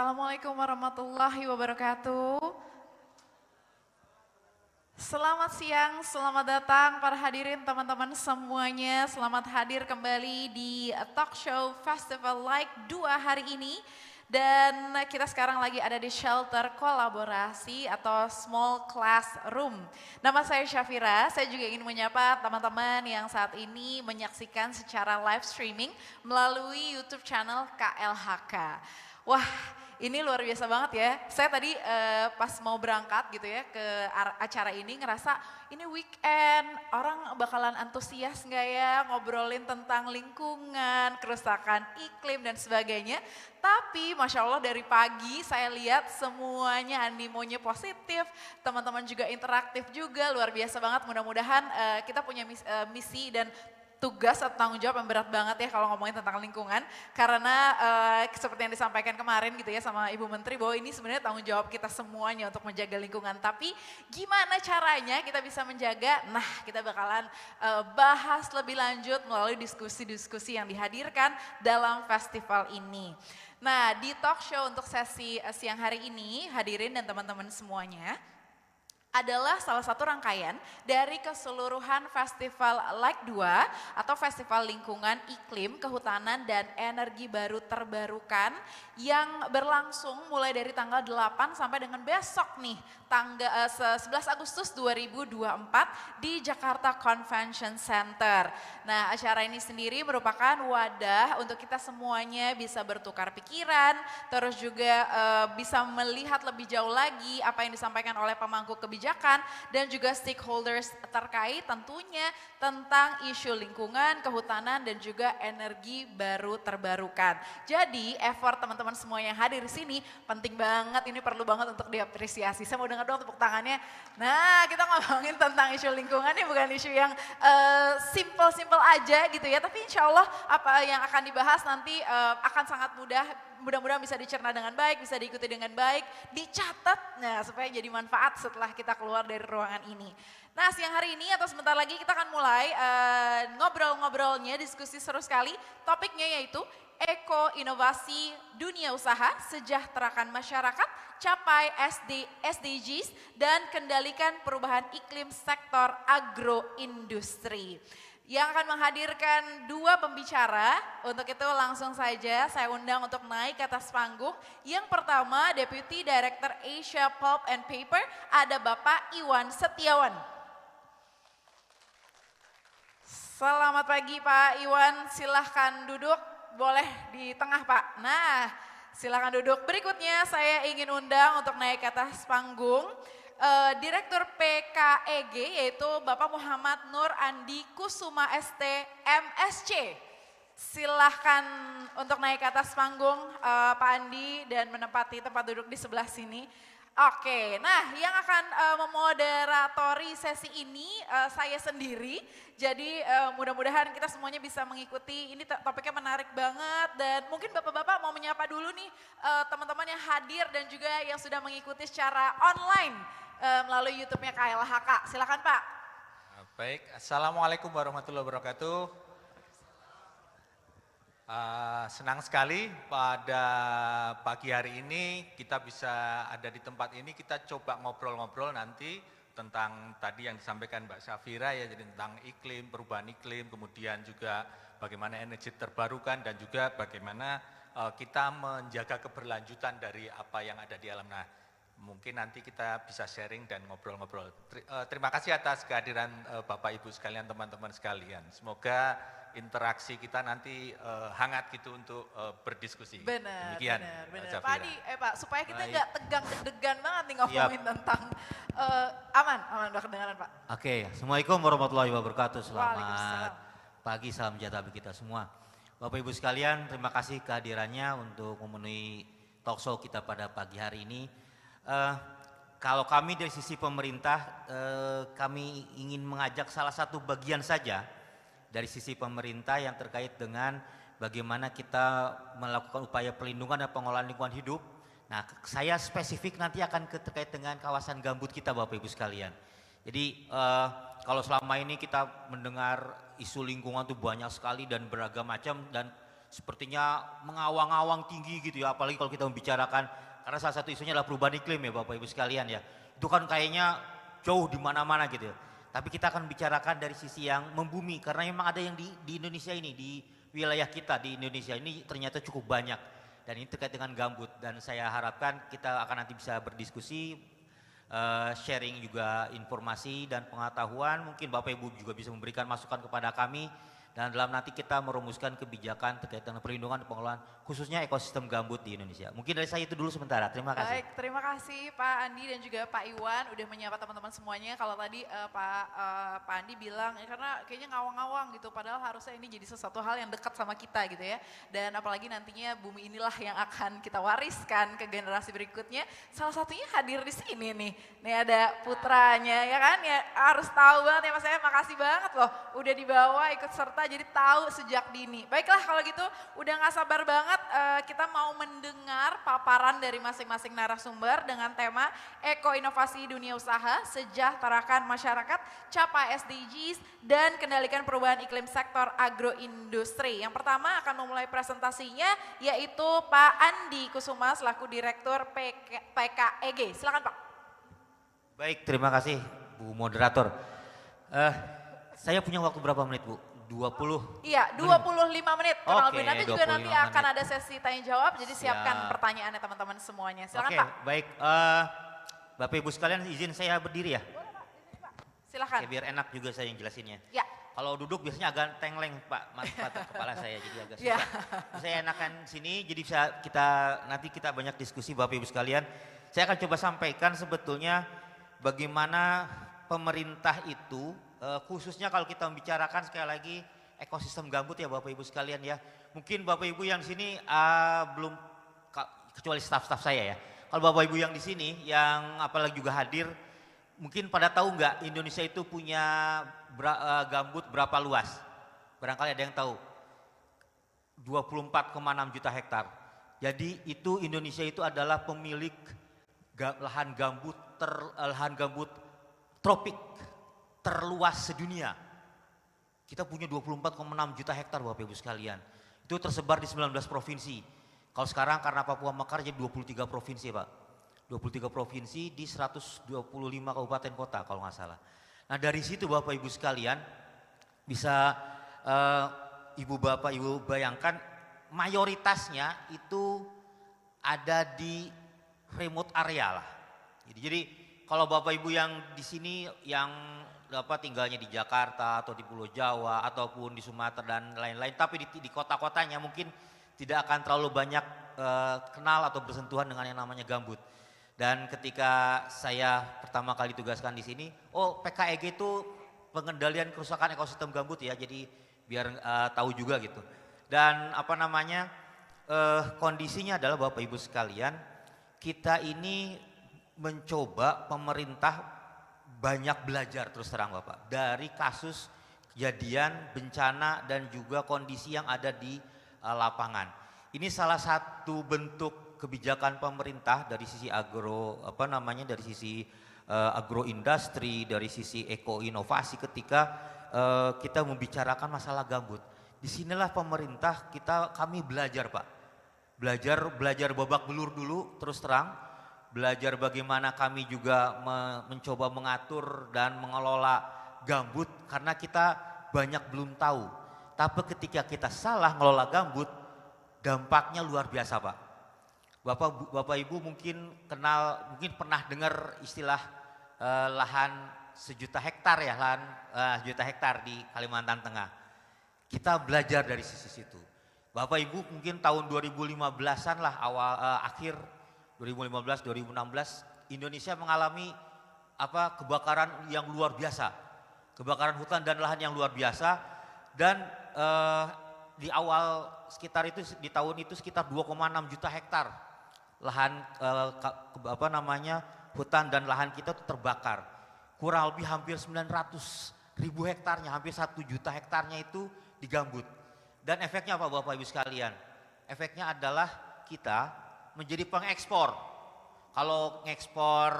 Assalamualaikum warahmatullahi wabarakatuh. Selamat siang, selamat datang para hadirin teman-teman semuanya. Selamat hadir kembali di Talk Show Festival Like 2 hari ini. Dan kita sekarang lagi ada di shelter kolaborasi atau small classroom. Nama saya Syafira, saya juga ingin menyapa teman-teman yang saat ini menyaksikan secara live streaming melalui YouTube channel KLHK. Wah, ini luar biasa banget ya. Saya tadi pas mau berangkat gitu ya ke acara ini ngerasa ini weekend, orang bakalan antusias nggak ya ngobrolin tentang lingkungan, kerusakan iklim dan sebagainya. Tapi Masya Allah dari pagi saya lihat semuanya animonya positif, teman-teman juga interaktif juga, luar biasa banget. Mudah-mudahan kita punya misi dan tugas atau tanggung jawab yang berat banget ya kalau ngomongin tentang lingkungan. Karena seperti yang disampaikan kemarin gitu ya sama Ibu Menteri bahwa ini sebenarnya tanggung jawab kita semuanya untuk menjaga lingkungan. Tapi gimana caranya kita bisa menjaga? Nah, kita bakalan bahas lebih lanjut melalui diskusi-diskusi yang dihadirkan dalam festival ini. Nah, di talk show untuk sesi siang hari ini, hadirin dan teman-teman semuanya, adalah salah satu rangkaian dari keseluruhan Festival Like 2 atau Festival Lingkungan Iklim, Kehutanan dan Energi Baru Terbarukan yang berlangsung mulai dari tanggal 8 sampai dengan besok nih, tanggal 11 Agustus 2024 di Jakarta Convention Center. Nah, acara ini sendiri merupakan wadah untuk kita semuanya bisa bertukar pikiran, terus juga bisa melihat lebih jauh lagi apa yang disampaikan oleh pemangku kebijakan dan juga stakeholders terkait tentunya tentang isu lingkungan, kehutanan dan juga energi baru terbarukan. Jadi effort teman-teman semua yang hadir di sini penting banget, ini perlu banget untuk diapresiasi. Saya mau dengar dong tepuk tangannya. Nah, kita ngomongin tentang isu lingkungan ini bukan isu yang simple-simple aja gitu ya, tapi insya Allah apa yang akan dibahas nanti akan sangat mudah-mudahan bisa dicerna dengan baik, bisa diikuti dengan baik, dicatat nah supaya jadi manfaat setelah kita keluar dari ruangan ini. Nah, siang hari ini atau sebentar lagi kita akan mulai ngobrol-ngobrolnya, diskusi seru sekali. Topiknya yaitu Eko-Inovasi Dunia Usaha, Sejahterakan Masyarakat, Capai SDGs dan Kendalikan Perubahan Iklim Sektor Agroindustri. Yang akan menghadirkan dua pembicara, untuk itu langsung saja saya undang untuk naik ke atas panggung. Yang pertama Deputy Director Asia Pulp and Paper, ada Bapak Iwan Setiawan. Selamat pagi Pak Iwan, silahkan duduk, boleh di tengah Pak. Nah, silahkan duduk. Berikutnya saya ingin undang untuk naik ke atas panggung Direktur PKEG yaitu Bapak Muhammad Nur Andi Kusuma ST MSC. Silahkan untuk naik ke atas panggung Pak Andi dan menempati tempat duduk di sebelah sini. Oke, nah yang akan memoderatori sesi ini saya sendiri. Jadi mudah-mudahan kita semuanya bisa mengikuti, ini topiknya menarik banget dan mungkin bapak-bapak mau menyapa dulu nih teman-teman yang hadir dan juga yang sudah mengikuti secara online melalui YouTube-nya KLHK. Silakan Pak. Baik, Assalamualaikum warahmatullahi wabarakatuh. Senang sekali pada pagi hari ini kita bisa ada di tempat ini, kita coba ngobrol-ngobrol nanti tentang tadi yang disampaikan Mbak Syafira ya, jadi tentang iklim, perubahan iklim, kemudian juga bagaimana energi terbarukan dan juga bagaimana kita menjaga keberlanjutan dari apa yang ada di alam. Nah, mungkin nanti kita bisa sharing dan ngobrol-ngobrol. Terima kasih atas kehadiran Bapak Ibu sekalian, teman-teman sekalian. Semoga interaksi kita nanti hangat gitu untuk berdiskusi. Benar, demikian, benar. Pak Adi, Pak, supaya kita nggak tegang deg-degan banget nih ngomongin Siap. tentang aman udah kedengaran Pak. Oke, Assalamualaikum warahmatullahi wabarakatuh. Waalaikumsalam. Selamat pagi, salam sejahtera bagi kita semua. Bapak Ibu sekalian, terima kasih kehadirannya untuk memenuhi talk show kita pada pagi hari ini. Kalau kami dari sisi pemerintah, kami ingin mengajak salah satu bagian saja dari sisi pemerintah yang terkait dengan bagaimana kita melakukan upaya perlindungan dan pengelolaan lingkungan hidup. Nah, saya spesifik nanti akan terkait dengan kawasan gambut kita Bapak Ibu sekalian. Jadi kalau selama ini kita mendengar isu lingkungan itu banyak sekali dan beragam macam dan sepertinya mengawang-awang tinggi gitu ya, apalagi kalau kita membicarakan, karena salah satu isunya adalah perubahan iklim ya Bapak Ibu sekalian ya. Itu kan kayaknya jauh di mana-mana gitu ya. Tapi kita akan bicarakan dari sisi yang membumi, karena memang ada yang di Indonesia ini, di wilayah kita di Indonesia ini ternyata cukup banyak. Dan ini terkait dengan gambut, dan saya harapkan kita akan nanti bisa berdiskusi, sharing juga informasi dan pengetahuan. Mungkin Bapak Ibu juga bisa memberikan masukan kepada kami, dan dalam nanti kita merumuskan kebijakan terkait dengan perlindungan dan pengelolaan khususnya ekosistem gambut di Indonesia. Mungkin dari saya itu dulu sementara. Terima kasih. Baik, terima kasih Pak Andi dan juga Pak Iwan udah menyapa teman-teman semuanya. Kalau tadi Pak Andi bilang ya karena kayaknya ngawang-ngawang gitu, padahal harusnya ini jadi sesuatu hal yang dekat sama kita gitu ya. Dan apalagi nantinya bumi inilah yang akan kita wariskan ke generasi berikutnya. Salah satunya hadir di sini nih. Nih ada putranya ya kan, ya harus tahu banget ya Mas. Saya makasih banget loh udah dibawa ikut serta, jadi tahu sejak dini. Baiklah kalau gitu udah gak sabar banget kita mau mendengar paparan dari masing-masing narasumber dengan tema Eko Inovasi Dunia Usaha, Sejahterakan Masyarakat, Capai SDGs, dan Kendalikan Perubahan Iklim Sektor Agroindustri. Yang pertama akan memulai presentasinya yaitu Pak Andi Kusuma selaku Direktur PKEG. Silakan Pak. Baik, terima kasih Bu Moderator. Saya punya waktu berapa menit Bu? 20? Iya, 25 menit kurang lebih. Nanti juga 25 nanti akan menit. ada sesi tanya jawab, jadi siapkan Siap. pertanyaannya teman-teman semuanya. Silakan Oke, Pak. baik. Bapak Ibu sekalian izin saya berdiri ya? Silakan. Oke, biar enak juga saya yang jelasinnya. Ya. Kalau duduk biasanya agak tengleng Pak, mata kepala saya jadi agak Ya. susah. Saya enakan sini jadi bisa nanti kita banyak diskusi Bapak Ibu sekalian. Saya akan coba sampaikan sebetulnya bagaimana pemerintah itu khususnya kalau kita membicarakan sekali lagi ekosistem gambut ya Bapak Ibu sekalian ya. Mungkin Bapak Ibu yang sini belum, kecuali staf-staf saya ya. Kalau Bapak Ibu yang di sini yang apalagi juga hadir, mungkin pada tahu nggak Indonesia itu punya gambut berapa luas? Barangkali ada yang tahu. 24,6 juta hektar. Jadi itu Indonesia itu adalah pemilik lahan gambut tropik terluas sedunia. Kita punya 24,6 juta hektar Bapak Ibu sekalian. Itu tersebar di 19 provinsi. Kalau sekarang karena Papua Mekar jadi 23 provinsi Pak. 23 provinsi di 125 kabupaten kota kalau nggak salah. Nah dari situ Bapak Ibu sekalian bisa Ibu Bapak Ibu bayangkan mayoritasnya itu ada di remote area lah. Jadi kalau Bapak Ibu yang di sini yang tinggalnya di Jakarta atau di Pulau Jawa ataupun di Sumatera dan lain-lain, tapi di kota-kotanya mungkin tidak akan terlalu banyak kenal atau bersentuhan dengan yang namanya gambut. Dan ketika saya pertama kali tugaskan di sini, PKEG itu pengendalian kerusakan ekosistem gambut ya, jadi biar tahu juga gitu. Dan kondisinya adalah Bapak Ibu sekalian, kita ini mencoba pemerintah banyak belajar terus terang Bapak dari kasus kejadian bencana dan juga kondisi yang ada di lapangan. Ini salah satu bentuk kebijakan pemerintah dari sisi dari sisi agroindustri, dari sisi eko-inovasi ketika kita membicarakan masalah gambut. Disinilah pemerintah kami belajar Pak. Belajar babak belur dulu terus terang. Belajar bagaimana kami juga mencoba mengatur dan mengelola gambut karena kita banyak belum tahu. Tapi ketika kita salah ngelola gambut, dampaknya luar biasa Pak. Bapak Ibu mungkin pernah dengar istilah lahan 1 juta hektar ya, lahan 1 juta hektar di Kalimantan Tengah. Kita belajar dari sisi situ. Bapak Ibu mungkin tahun 2015-an lah akhir 2015-2016 Indonesia mengalami kebakaran yang luar biasa. Kebakaran hutan dan lahan yang luar biasa dan di awal di tahun itu sekitar 2,6 juta hektar lahan hutan dan lahan kita itu terbakar. Kurang lebih hampir 900.000 hektarnya, hampir 1 juta hektarnya itu digambut. Dan efeknya apa Bapak Ibu sekalian? Efeknya adalah kita menjadi pengekspor. Kalau ngekspor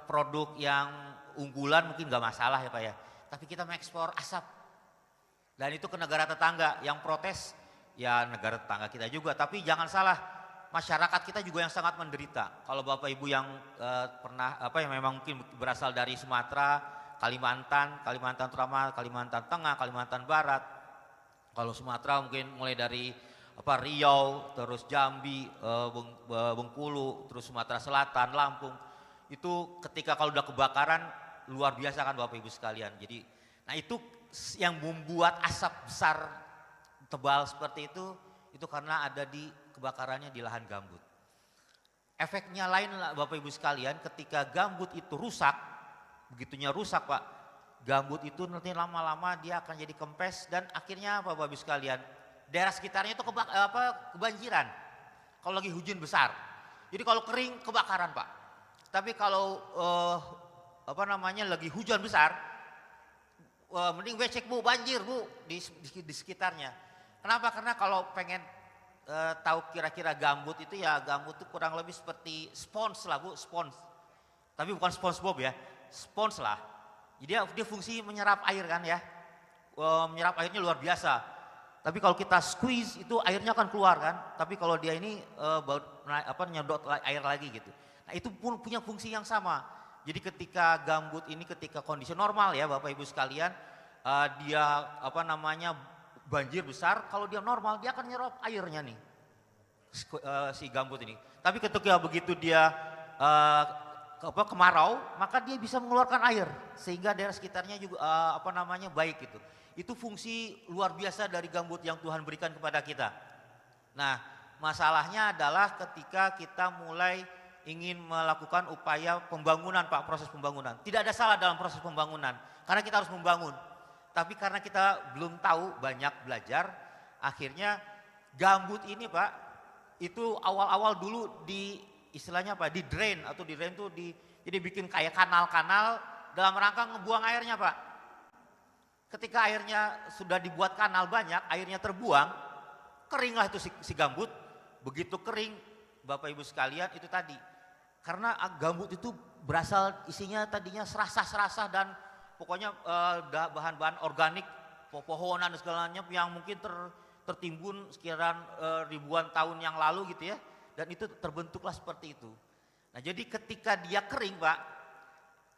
produk yang unggulan mungkin nggak masalah ya Pak ya. Tapi kita mengekspor asap. Dan itu ke negara tetangga yang protes ya negara tetangga kita juga. Tapi jangan salah, masyarakat kita juga yang sangat menderita. Kalau Bapak Ibu yang pernah yang memang mungkin berasal dari Sumatera, Kalimantan terutama Kalimantan Tengah, Kalimantan Barat. Kalau Sumatera mungkin mulai dari Riau, terus Jambi, Bengkulu, terus Sumatera Selatan, Lampung. Itu ketika kalau udah kebakaran luar biasa kan Bapak Ibu sekalian. Jadi, nah itu yang membuat asap besar tebal seperti itu karena ada di kebakarannya di lahan gambut. Efeknya lain Bapak Ibu sekalian, ketika gambut itu rusak, begitunya rusak Pak, gambut itu nanti lama-lama dia akan jadi kempes dan akhirnya apa Bapak Ibu sekalian, daerah sekitarnya itu kebanjiran kalau lagi hujan besar. Jadi kalau kering kebakaran Pak. Tapi kalau lagi hujan besar, mending becek Bu, banjir Bu di sekitarnya. Kenapa? Karena kalau pengen tahu kira-kira gambut itu ya, gambut itu kurang lebih seperti spons lah Bu, spons. Tapi bukan SpongeBob ya, spons lah. Jadi dia fungsi menyerap air kan ya, menyerap airnya luar biasa. Tapi kalau kita squeeze itu airnya akan keluar kan. Tapi kalau dia ini nyedot air lagi gitu. Nah itu pun punya fungsi yang sama. Jadi ketika gambut ini ketika kondisi normal ya Bapak Ibu sekalian, dia banjir besar, kalau dia normal dia akan nyerap airnya nih si gambut ini. Tapi ketika begitu dia kemarau, maka dia bisa mengeluarkan air sehingga daerah sekitarnya juga baik gitu. Itu fungsi luar biasa dari gambut yang Tuhan berikan kepada kita. Nah, masalahnya adalah ketika kita mulai ingin melakukan upaya pembangunan Pak, proses pembangunan. Tidak ada salah dalam proses pembangunan, karena kita harus membangun. Tapi karena kita belum tahu, banyak belajar, akhirnya gambut ini Pak, itu awal-awal dulu di drain atau di drain tuh jadi bikin kayak kanal-kanal dalam rangka ngebuang airnya Pak. Ketika airnya sudah dibuat kanal banyak, airnya terbuang, keringlah itu si gambut. Begitu kering, Bapak Ibu sekalian itu tadi. Karena gambut itu berasal isinya tadinya serasah-serasah dan pokoknya bahan-bahan organik, pepohonan dan segalanya yang mungkin tertimbun sekitaran ribuan tahun yang lalu gitu ya. Dan itu terbentuklah seperti itu. Nah jadi ketika dia kering Pak,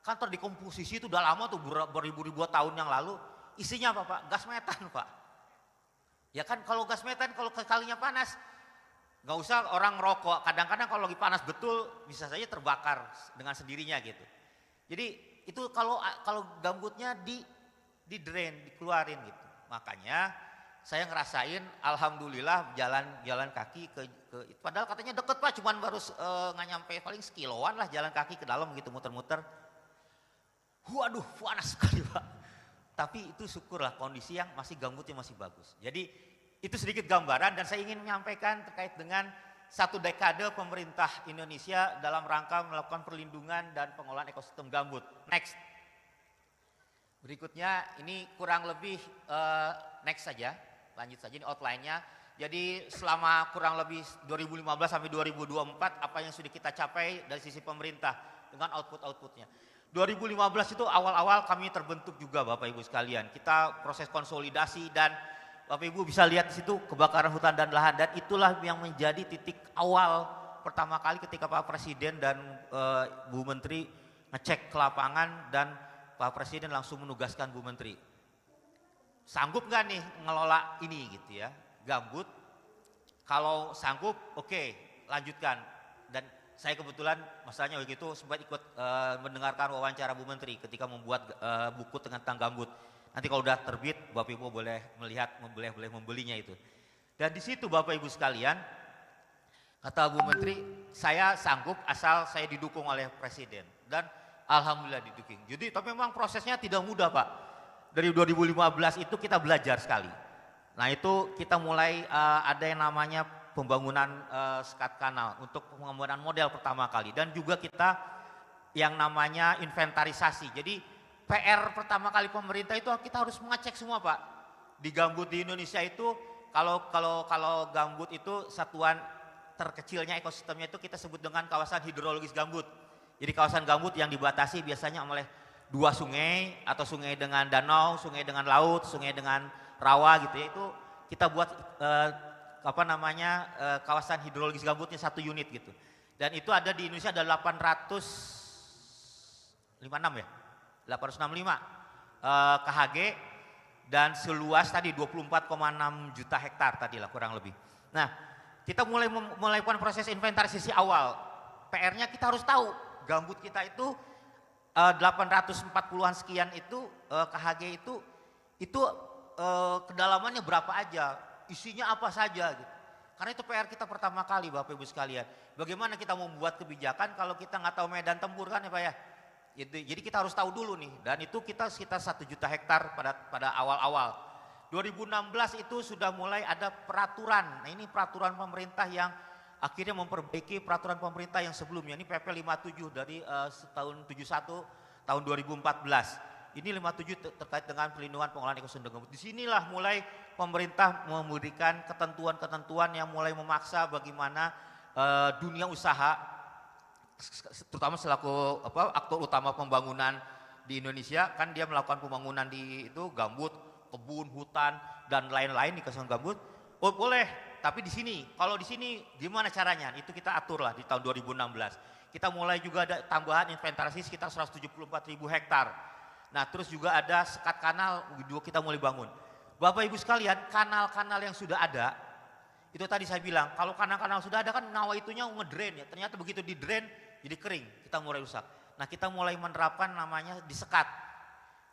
kan terdekomposisi itu udah lama tuh beribu-ribu tahun yang lalu. Isinya apa Pak? Gas metan Pak. Ya kan kalau gas metan kalau kalinya panas, nggak usah orang ngerokok. Kadang-kadang kalau lagi panas betul bisa saja terbakar dengan sendirinya gitu. Jadi itu kalau gambutnya di drain, dikeluarin gitu. Makanya saya ngerasain alhamdulillah jalan kaki ke padahal katanya deket Pak, cuman baru nggak nyampe paling sekiloan lah jalan kaki ke dalam gitu muter-muter. Waduh, panas sekali Pak. Tapi itu syukurlah kondisi yang gambutnya masih bagus. Jadi itu sedikit gambaran dan saya ingin menyampaikan terkait dengan 1 dekade pemerintah Indonesia dalam rangka melakukan perlindungan dan pengelolaan ekosistem gambut. Next. Berikutnya ini kurang lebih next saja, lanjut saja ini outline-nya. Jadi selama kurang lebih 2015 sampai 2024 apa yang sudah kita capai dari sisi pemerintah dengan output-outputnya. 2015 itu awal-awal kami terbentuk juga Bapak Ibu sekalian. Kita proses konsolidasi dan Bapak Ibu bisa lihat di situ kebakaran hutan dan lahan dan itulah yang menjadi titik awal pertama kali ketika Pak Presiden dan Bu Menteri ngecek ke lapangan dan Pak Presiden langsung menugaskan Bu Menteri. Sanggup nggak nih ngelola ini gitu ya, gambut? Kalau sanggup, oke, lanjutkan. Dan saya kebetulan masalahnya begitu sempat ikut mendengarkan wawancara Bu Menteri ketika membuat buku tentang gambut. Nanti kalau udah terbit, Bapak Ibu boleh melihat, boleh membelinya itu. Dan di situ Bapak Ibu sekalian, kata Bu Menteri, saya sanggup asal saya didukung oleh Presiden. Dan alhamdulillah didukung. Jadi tapi memang prosesnya tidak mudah Pak. Dari 2015 itu kita belajar sekali. Nah itu kita mulai ada yang namanya pembangunan skat kanal untuk pengembangan model pertama kali dan juga kita yang namanya inventarisasi. Jadi PR pertama kali pemerintah itu kita harus mengecek semua Pak. Di gambut di Indonesia itu kalau gambut itu satuan terkecilnya ekosistemnya itu kita sebut dengan kawasan hidrologis gambut. Jadi kawasan gambut yang dibatasi biasanya oleh 2 sungai atau sungai dengan danau, sungai dengan laut, sungai dengan rawa gitu ya. kita buat kawasan hidrologis gambutnya 1 unit gitu. Dan itu ada di Indonesia ada 856 ya, 865 KHG dan seluas tadi 24,6 juta hektar tadi lah kurang lebih. Nah, kita mulai melakukan proses inventarisasi awal. PR-nya kita harus tahu gambut kita itu 840-an sekian itu KHG itu kedalamannya berapa aja, isinya apa saja gitu. Karena itu PR kita pertama kali Bapak Ibu sekalian. Bagaimana kita membuat kebijakan kalau kita nggak tahu medan tempur kan ya Pak ya. Jadi kita harus tahu dulu nih, dan itu kita sekitar 1 juta hektar pada awal-awal. 2016 itu sudah mulai ada peraturan. Nah ini peraturan pemerintah yang akhirnya memperbaiki peraturan pemerintah yang sebelumnya. Ini PP 57 dari tahun 71 tahun 2014. Ini 57 terkait dengan pelindungan pengolahan ekosistem gambut. Disinilah mulai pemerintah memberikan ketentuan-ketentuan yang mulai memaksa bagaimana dunia usaha, terutama selaku aktor utama pembangunan di Indonesia, kan dia melakukan pembangunan di itu gambut, kebun, hutan dan lain-lain di kawasan gambut. Oh boleh, tapi di sini, kalau di sini gimana caranya? Itu kita atur lah di tahun 2016. Kita mulai juga ada tambahan inventarisasi sekitar 174.000 hektar. Nah terus juga ada sekat kanal juga kita mulai bangun. Bapak Ibu sekalian, kanal-kanal yang sudah ada, itu tadi saya bilang, kalau kanal-kanal sudah ada kan nawa itunya ngedrain ya, ternyata begitu di drain jadi kering, kita mulai rusak. Nah kita mulai menerapkan namanya disekat.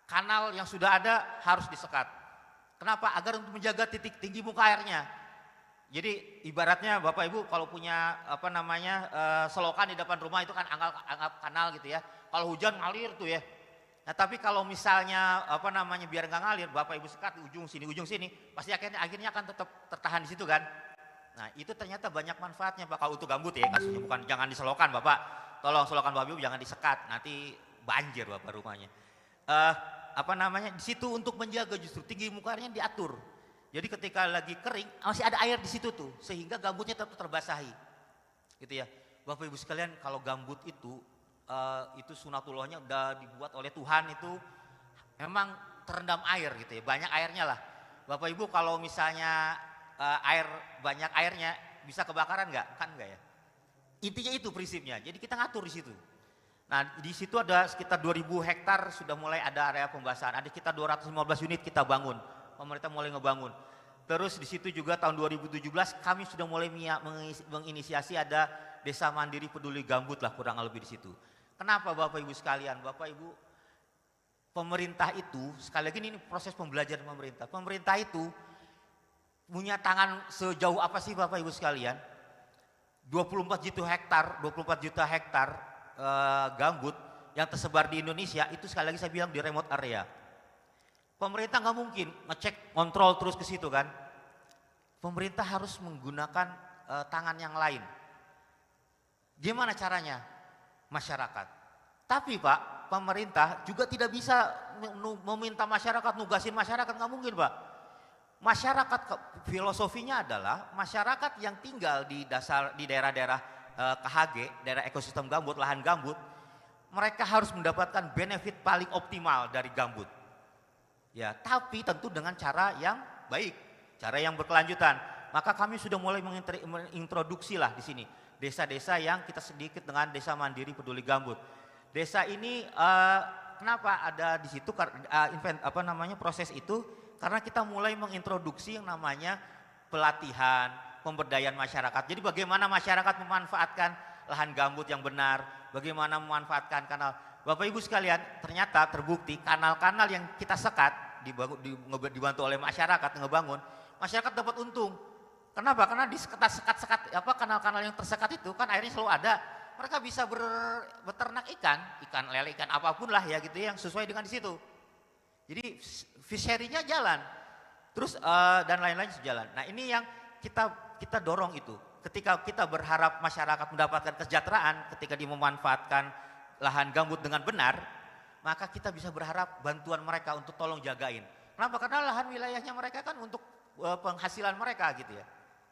Kanal yang sudah ada harus disekat. Kenapa? Agar untuk menjaga titik tinggi muka airnya. Jadi ibaratnya Bapak Ibu kalau punya selokan di depan rumah itu kan anggap kanal gitu ya. Kalau hujan ngalir tuh ya. Nah tapi kalau misalnya biar nggak ngalir, Bapak Ibu sekat ujung sini, pasti akhirnya akan tetap tertahan di situ kan. Nah itu ternyata banyak manfaatnya Pak, kalau untuk gambut ya kasusnya, bukan jangan diselokan Bapak. Tolong selokan Bapak Ibu jangan disekat, nanti banjir Bapak rumahnya. Di situ untuk menjaga justru tinggi muka airnya diatur. Jadi ketika lagi kering masih ada air di situ tuh, sehingga gambutnya tetap terbasahi. Gitu ya. Bapak Ibu sekalian, kalau gambut itu sunatullahnya udah dibuat oleh Tuhan, itu memang terendam air gitu ya, banyak airnya lah. Bapak Ibu kalau misalnya banyak airnya bisa kebakaran nggak? Kan nggak ya. Intinya itu prinsipnya. Jadi kita ngatur di situ. Nah di situ ada sekitar 2.000 hektar sudah mulai ada area pembasahan. Ada sekitar 215 unit kita bangun. Pemerintah mulai ngebangun. Terus di situ juga tahun 2017 kami sudah mulai menginisiasi ada Desa Mandiri Peduli Gambut lah kurang lebih di situ. Kenapa Bapak Ibu sekalian? Bapak Ibu, pemerintah itu, sekali lagi ini proses pembelajaran pemerintah. Pemerintah itu punya tangan sejauh apa sih Bapak Ibu sekalian? 24 juta hektar gambut yang tersebar di Indonesia itu sekali lagi saya bilang di remote area. Pemerintah nggak mungkin ngecek, kontrol terus ke situ kan. Pemerintah harus menggunakan tangan yang lain. Gimana caranya? Masyarakat. Tapi Pak, pemerintah juga tidak bisa meminta masyarakat, nugasin masyarakat, nggak mungkin Pak. Masyarakat, filosofinya adalah masyarakat yang tinggal di daerah-daerah KHG, daerah ekosistem gambut, lahan gambut, mereka harus mendapatkan benefit paling optimal dari gambut. Ya, tapi tentu dengan cara yang baik, cara yang berkelanjutan. Maka kami sudah mulai mengintroduksi lah di sini desa-desa yang kita sedikit dengan Desa Mandiri Peduli Gambut. Desa ini kenapa ada di situ proses itu? Karena kita mulai mengintroduksi yang namanya pelatihan, pemberdayaan masyarakat. Jadi bagaimana masyarakat memanfaatkan lahan gambut yang benar, bagaimana memanfaatkan kanal. Bapak Ibu sekalian, ternyata terbukti kanal-kanal yang kita sekat dibantu oleh masyarakat ngebangun, masyarakat dapat untung. Kenapa? Karena di sekat-sekat kanal-kanal yang tersekat itu kan airnya selalu ada. Mereka bisa beternak ikan lele, ikan apapun lah ya gitu yang sesuai dengan di situ. Jadi fishery-nya jalan. Terus dan lain-lain sejalan. Nah, ini yang kita dorong itu. Ketika kita berharap masyarakat mendapatkan kesejahteraan ketika dia memanfaatkan lahan gambut dengan benar, maka kita bisa berharap bantuan mereka untuk tolong jagain. Kenapa? Karena lahan wilayahnya mereka kan untuk penghasilan mereka gitu ya.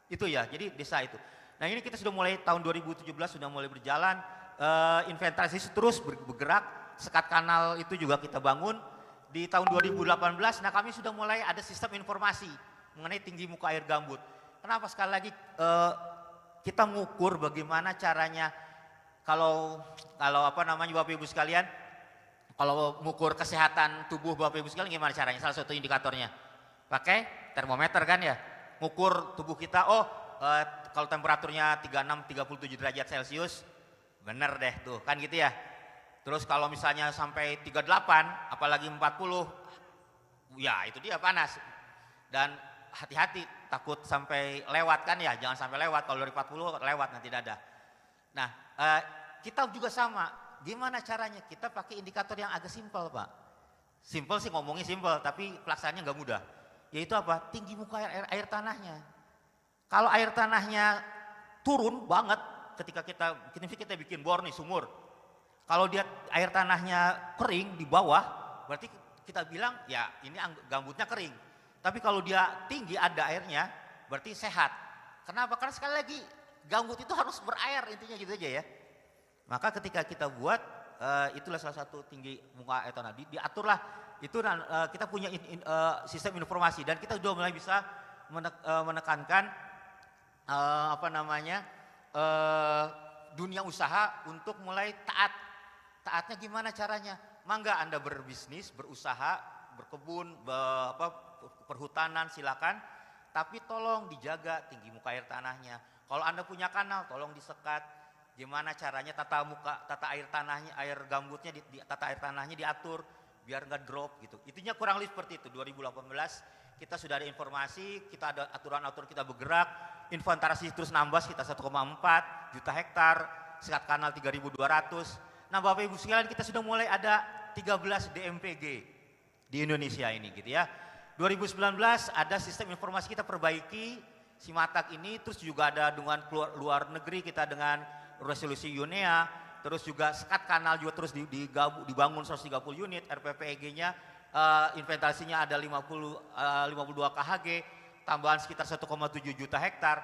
Itu ya, jadi desa itu. Nah ini kita sudah mulai tahun 2017 sudah mulai berjalan, inventarisasi terus bergerak, sekat kanal itu juga kita bangun. Di tahun 2018, nah kami sudah mulai ada sistem informasi. mengenai tinggi muka air gambut. Kenapa sekali lagi kita mengukur bagaimana caranya kalau apa namanya Bapak Ibu sekalian, kalau mengukur kesehatan tubuh Bapak Ibu sekalian gimana caranya? Salah satu indikatornya pakai termometer kan ya, mengukur tubuh kita. Kalau temperaturnya 36-37 derajat Celcius, bener deh tuh kan gitu ya. Terus kalau misalnya sampai 38, apalagi 40, ya itu dia panas. Dan hati-hati takut sampai lewat kan ya, jangan sampai lewat. Kalau dari 40 lewat nanti ada. Nah, kita juga sama. Gimana caranya? Kita pakai indikator yang agak simpel, Pak. Simpel sih, ngomongnya simpel, tapi pelaksanaannya nggak mudah. Yaitu apa? Tinggi muka air tanahnya. Kalau air tanahnya turun banget ketika kita bikin bor nih, sumur. Kalau dia air tanahnya kering di bawah, berarti kita bilang ya ini gambutnya kering. Tapi kalau dia tinggi ada airnya, berarti sehat. Kenapa? Karena sekali lagi gambut itu harus berair, intinya gitu aja ya. Maka ketika kita buat, itulah salah satu tinggi muka air tanah. Diaturlah, itu kita punya sistem informasi dan kita sudah mulai bisa menekankan dunia usaha untuk mulai taat. Taatnya gimana caranya? Mangga Anda berbisnis, berusaha, berkebun, perhutanan silakan, tapi tolong dijaga tinggi muka air tanahnya. Kalau Anda punya kanal, tolong disekat. Gimana caranya tata air tanahnya, air gambutnya, tata air tanahnya diatur biar nggak drop gitu. Itunya kurang lebih seperti itu. 2018 kita sudah ada informasi, kita ada aturan-aturan, kita bergerak, inventarisasi terus nambah kita 1,4 juta hektar, sekat kanal 3.200. Nah Bapak Ibu sekalian, kita sudah mulai ada 13 DMPG di Indonesia ini gitu ya. 2019 ada sistem informasi kita perbaiki, Simatak ini, terus juga ada dengan luar negeri kita dengan resolusi UNEA, terus juga sekat kanal juga terus dibangun 130 unit, RPPEG-nya inventarisasinya ada 52 KHG, tambahan sekitar 1,7 juta hektar.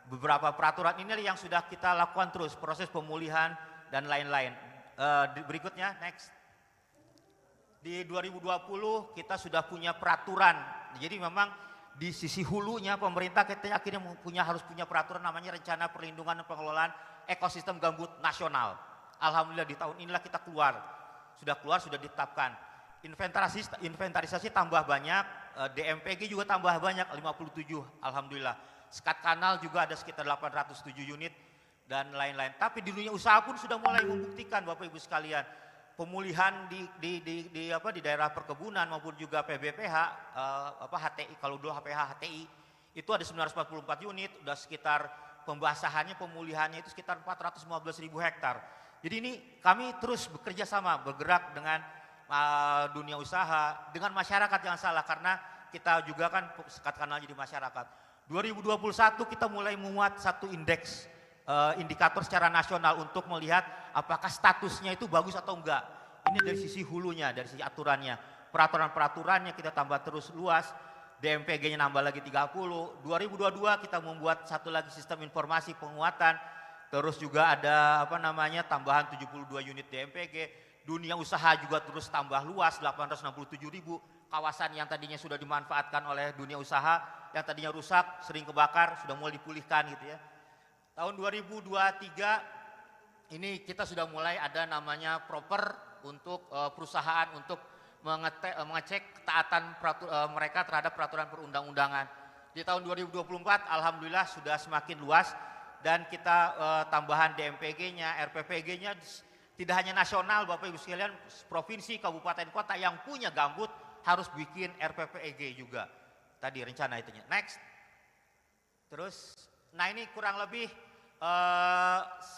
Beberapa peraturan ini yang sudah kita lakukan terus, proses pemulihan dan lain-lain. Berikutnya, next. Di 2020 kita sudah punya peraturan, jadi memang di sisi hulunya pemerintah kita akhirnya harus punya peraturan namanya Rencana Perlindungan dan Pengelolaan Ekosistem Gambut Nasional. Alhamdulillah di tahun inilah kita sudah ditetapkan. Inventarisasi tambah banyak, DMPG juga tambah banyak 57, alhamdulillah. Sekat kanal juga ada sekitar 807 unit dan lain-lain. Tapi di dunia usaha pun sudah mulai membuktikan Bapak Ibu sekalian, pemulihan di daerah perkebunan maupun juga PBPH, HTI, kalau dulu HTI itu ada 944 unit, udah sekitar pembasahannya, pemulihannya itu sekitar 415.000 hektar. Jadi ini kami terus bekerja sama, bergerak dengan dunia usaha, dengan masyarakat, jangan salah, karena kita juga kan sekat kanalnya di masyarakat. 2021 kita mulai memuat satu indikator secara nasional untuk melihat apakah statusnya itu bagus atau enggak. Ini dari sisi hulunya, dari sisi aturannya. Peraturan-peraturannya kita tambah terus luas, DMPG-nya nambah lagi 30. 2022 kita membuat satu lagi sistem informasi penguatan, terus juga ada tambahan 72 unit DMPG. Dunia usaha juga terus tambah luas, 867.000 kawasan yang tadinya sudah dimanfaatkan oleh dunia usaha, yang tadinya rusak, sering kebakar, sudah mulai dipulihkan gitu ya. Tahun 2023 ini kita sudah mulai ada namanya proper untuk perusahaan untuk mengecek ketaatan mereka terhadap peraturan perundang-undangan. Di tahun 2024 alhamdulillah sudah semakin luas dan kita tambahan DMPG-nya, RPPG-nya tidak hanya nasional Bapak Ibu sekalian, provinsi, kabupaten, kota yang punya gambut harus bikin RPPEG juga. Tadi rencana itunya. Next. Terus, nah ini kurang lebih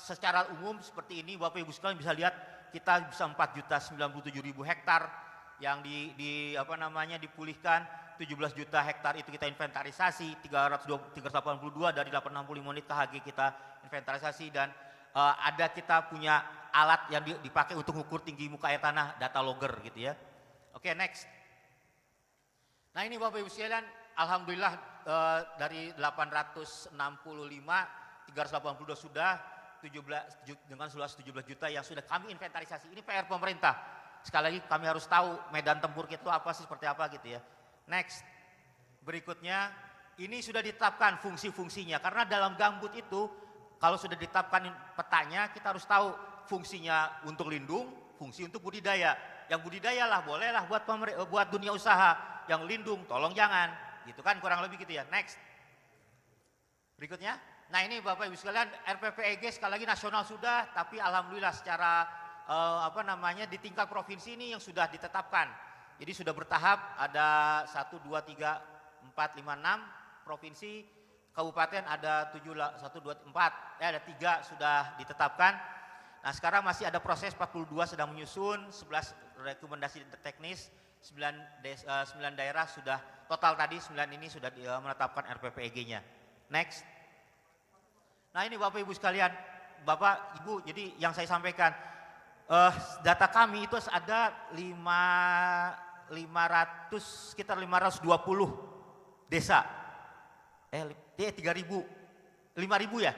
secara umum seperti ini Bapak Ibu sekalian bisa lihat kita bisa 4.097.000 hektar yang dipulihkan, 17 juta hektar itu kita inventarisasi, 382 dari 865 unit KHG kita inventarisasi dan ada kita punya alat yang dipakai untuk mengukur tinggi muka air tanah, data logger gitu ya. Oke, next. Nah ini Bapak Ibu sekalian, alhamdulillah dari 865, 382 sudah, dengan 17 juta yang sudah kami inventarisasi. Ini PR pemerintah. Sekali lagi kami harus tahu medan tempur kita itu apa sih, seperti apa gitu ya. Next. Berikutnya ini sudah ditetapkan fungsi-fungsinya karena dalam gambut itu kalau sudah ditetapkan petanya kita harus tahu fungsinya untuk lindung, fungsi untuk budidaya. Yang budidaya lah bolehlah buat dunia usaha, yang lindung tolong jangan, gitu kan kurang lebih gitu ya. Next. Berikutnya. Nah ini Bapak Ibu sekalian RPPEG sekali lagi nasional sudah, tapi alhamdulillah secara di tingkat provinsi ini yang sudah ditetapkan. Jadi sudah bertahap ada 1, 2, 3, 4, 5, 6 provinsi, kabupaten ada 7, 1, 2, 4, ada 3 sudah ditetapkan. Nah sekarang masih ada proses 42 sedang menyusun, 11 rekomendasi teknis, 9 daerah sudah, total tadi 9 ini sudah menetapkan RPPEG-nya. Next. Nah ini Bapak Ibu sekalian, Bapak Ibu, jadi yang saya sampaikan, data kami itu ada sekitar 520 desa. 5.000 ya?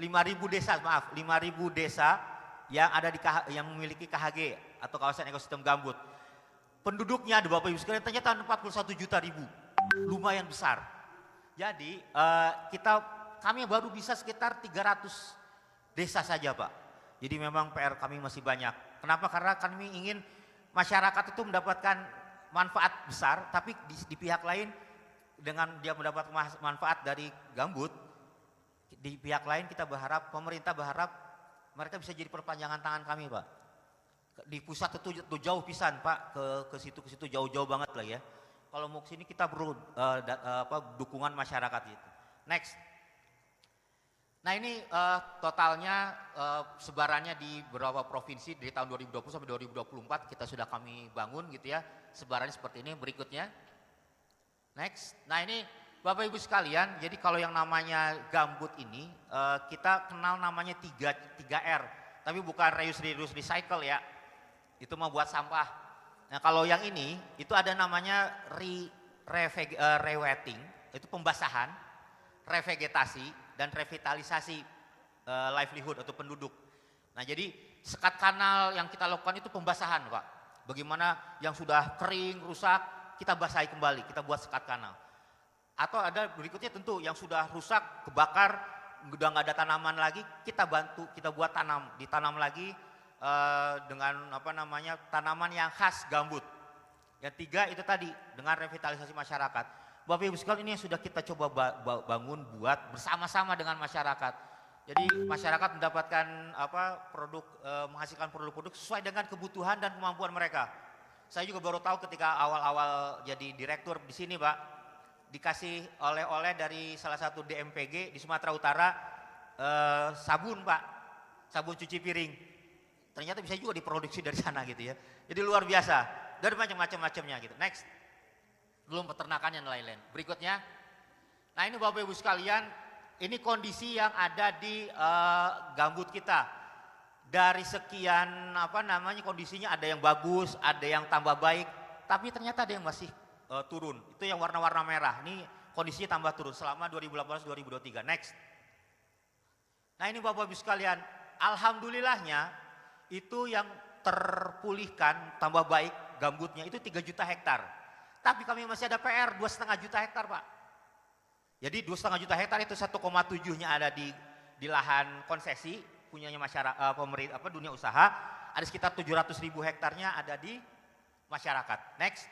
5.000 desa, maaf, 5.000 desa yang ada yang memiliki KHG atau kawasan ekosistem gambut. Penduduknya Bapak Ibu sekalian ternyata 41 juta ribu, lumayan besar. Jadi kami baru bisa sekitar 300 desa saja Pak. Jadi memang PR kami masih banyak. Kenapa? Karena kami ingin masyarakat itu mendapatkan manfaat besar, tapi di pihak lain dengan dia mendapat manfaat dari gambut, di pihak lain kita berharap, pemerintah berharap mereka bisa jadi perpanjangan tangan kami Pak. Di pusat itu jauh pisan Pak, ke situ jauh-jauh banget lah ya. Kalau mau ke sini kita perlu dukungan masyarakat itu. Next. Nah ini totalnya sebarannya di beberapa provinsi dari tahun 2020 sampai 2024 kita sudah kami bangun gitu ya. Sebarannya seperti ini. Berikutnya. Next. Nah ini Bapak Ibu sekalian, jadi kalau yang namanya gambut ini kita kenal namanya 3R. Tapi bukan reuse, reduce, recycle ya. Itu mau buat sampah. Nah kalau yang ini itu ada namanya rewetting, itu pembasahan, revegetasi, dan revitalisasi livelihood atau penduduk. Nah jadi sekat kanal yang kita lakukan itu pembasahan Pak. Bagaimana yang sudah kering, rusak, kita basahi kembali, kita buat sekat kanal. Atau ada berikutnya tentu yang sudah rusak, kebakar, udah nggak ada tanaman lagi, kita bantu, kita buat ditanam lagi dengan tanaman yang khas gambut. Yang 3 itu tadi dengan revitalisasi masyarakat. Bapak Ibu sekalian ini yang sudah kita coba bangun buat bersama-sama dengan masyarakat. Jadi masyarakat mendapatkan menghasilkan produk-produk sesuai dengan kebutuhan dan kemampuan mereka. Saya juga baru tahu ketika awal-awal jadi direktur di sini Pak, dikasih oleh-oleh dari salah satu DMPG di Sumatera Utara sabun Pak, sabun cuci piring. Ternyata bisa juga diproduksi dari sana gitu ya. Jadi luar biasa, dari macam-macamnya gitu. Next. Belum peternakan dan lain-lain. Berikutnya, nah ini Bapak Ibu sekalian, ini kondisi yang ada di gambut kita. Dari sekian kondisinya ada yang bagus, ada yang tambah baik, tapi ternyata ada yang masih turun. Itu yang warna-warna merah. Ini kondisinya tambah turun selama 2018-2023. Next. Nah ini Bapak Ibu sekalian, alhamdulillahnya itu yang terpulihkan tambah baik gambutnya itu 3 juta hektar. Tapi kami masih ada PR 2,5 juta hektar Pak. Jadi 2,5 juta hektar itu 1,7-nya ada di lahan konsesi punyanya masyarakat, pemerintah, dunia usaha. Ada sekitar 700.000 hektarnya ada di masyarakat. Next.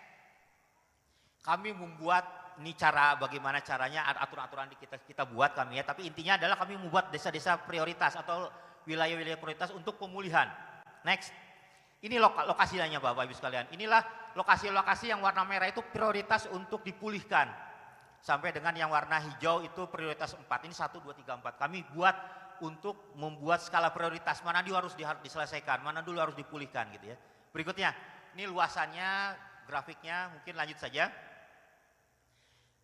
Kami membuat ini bagaimana caranya, aturan-aturan kita buat kami ya. Tapi intinya adalah kami membuat desa-desa prioritas atau wilayah-wilayah prioritas untuk pemulihan. Next. Ini lokasinya Bapak Ibu sekalian. Inilah lokasi-lokasi yang warna merah itu prioritas untuk dipulihkan. Sampai dengan yang warna hijau itu prioritas 4. Ini 1, 2, 3, 4. Kami buat untuk membuat skala prioritas. Mana dulu harus diselesaikan, mana dulu harus dipulihkan gitu ya. Berikutnya, ini luasannya, grafiknya mungkin lanjut saja.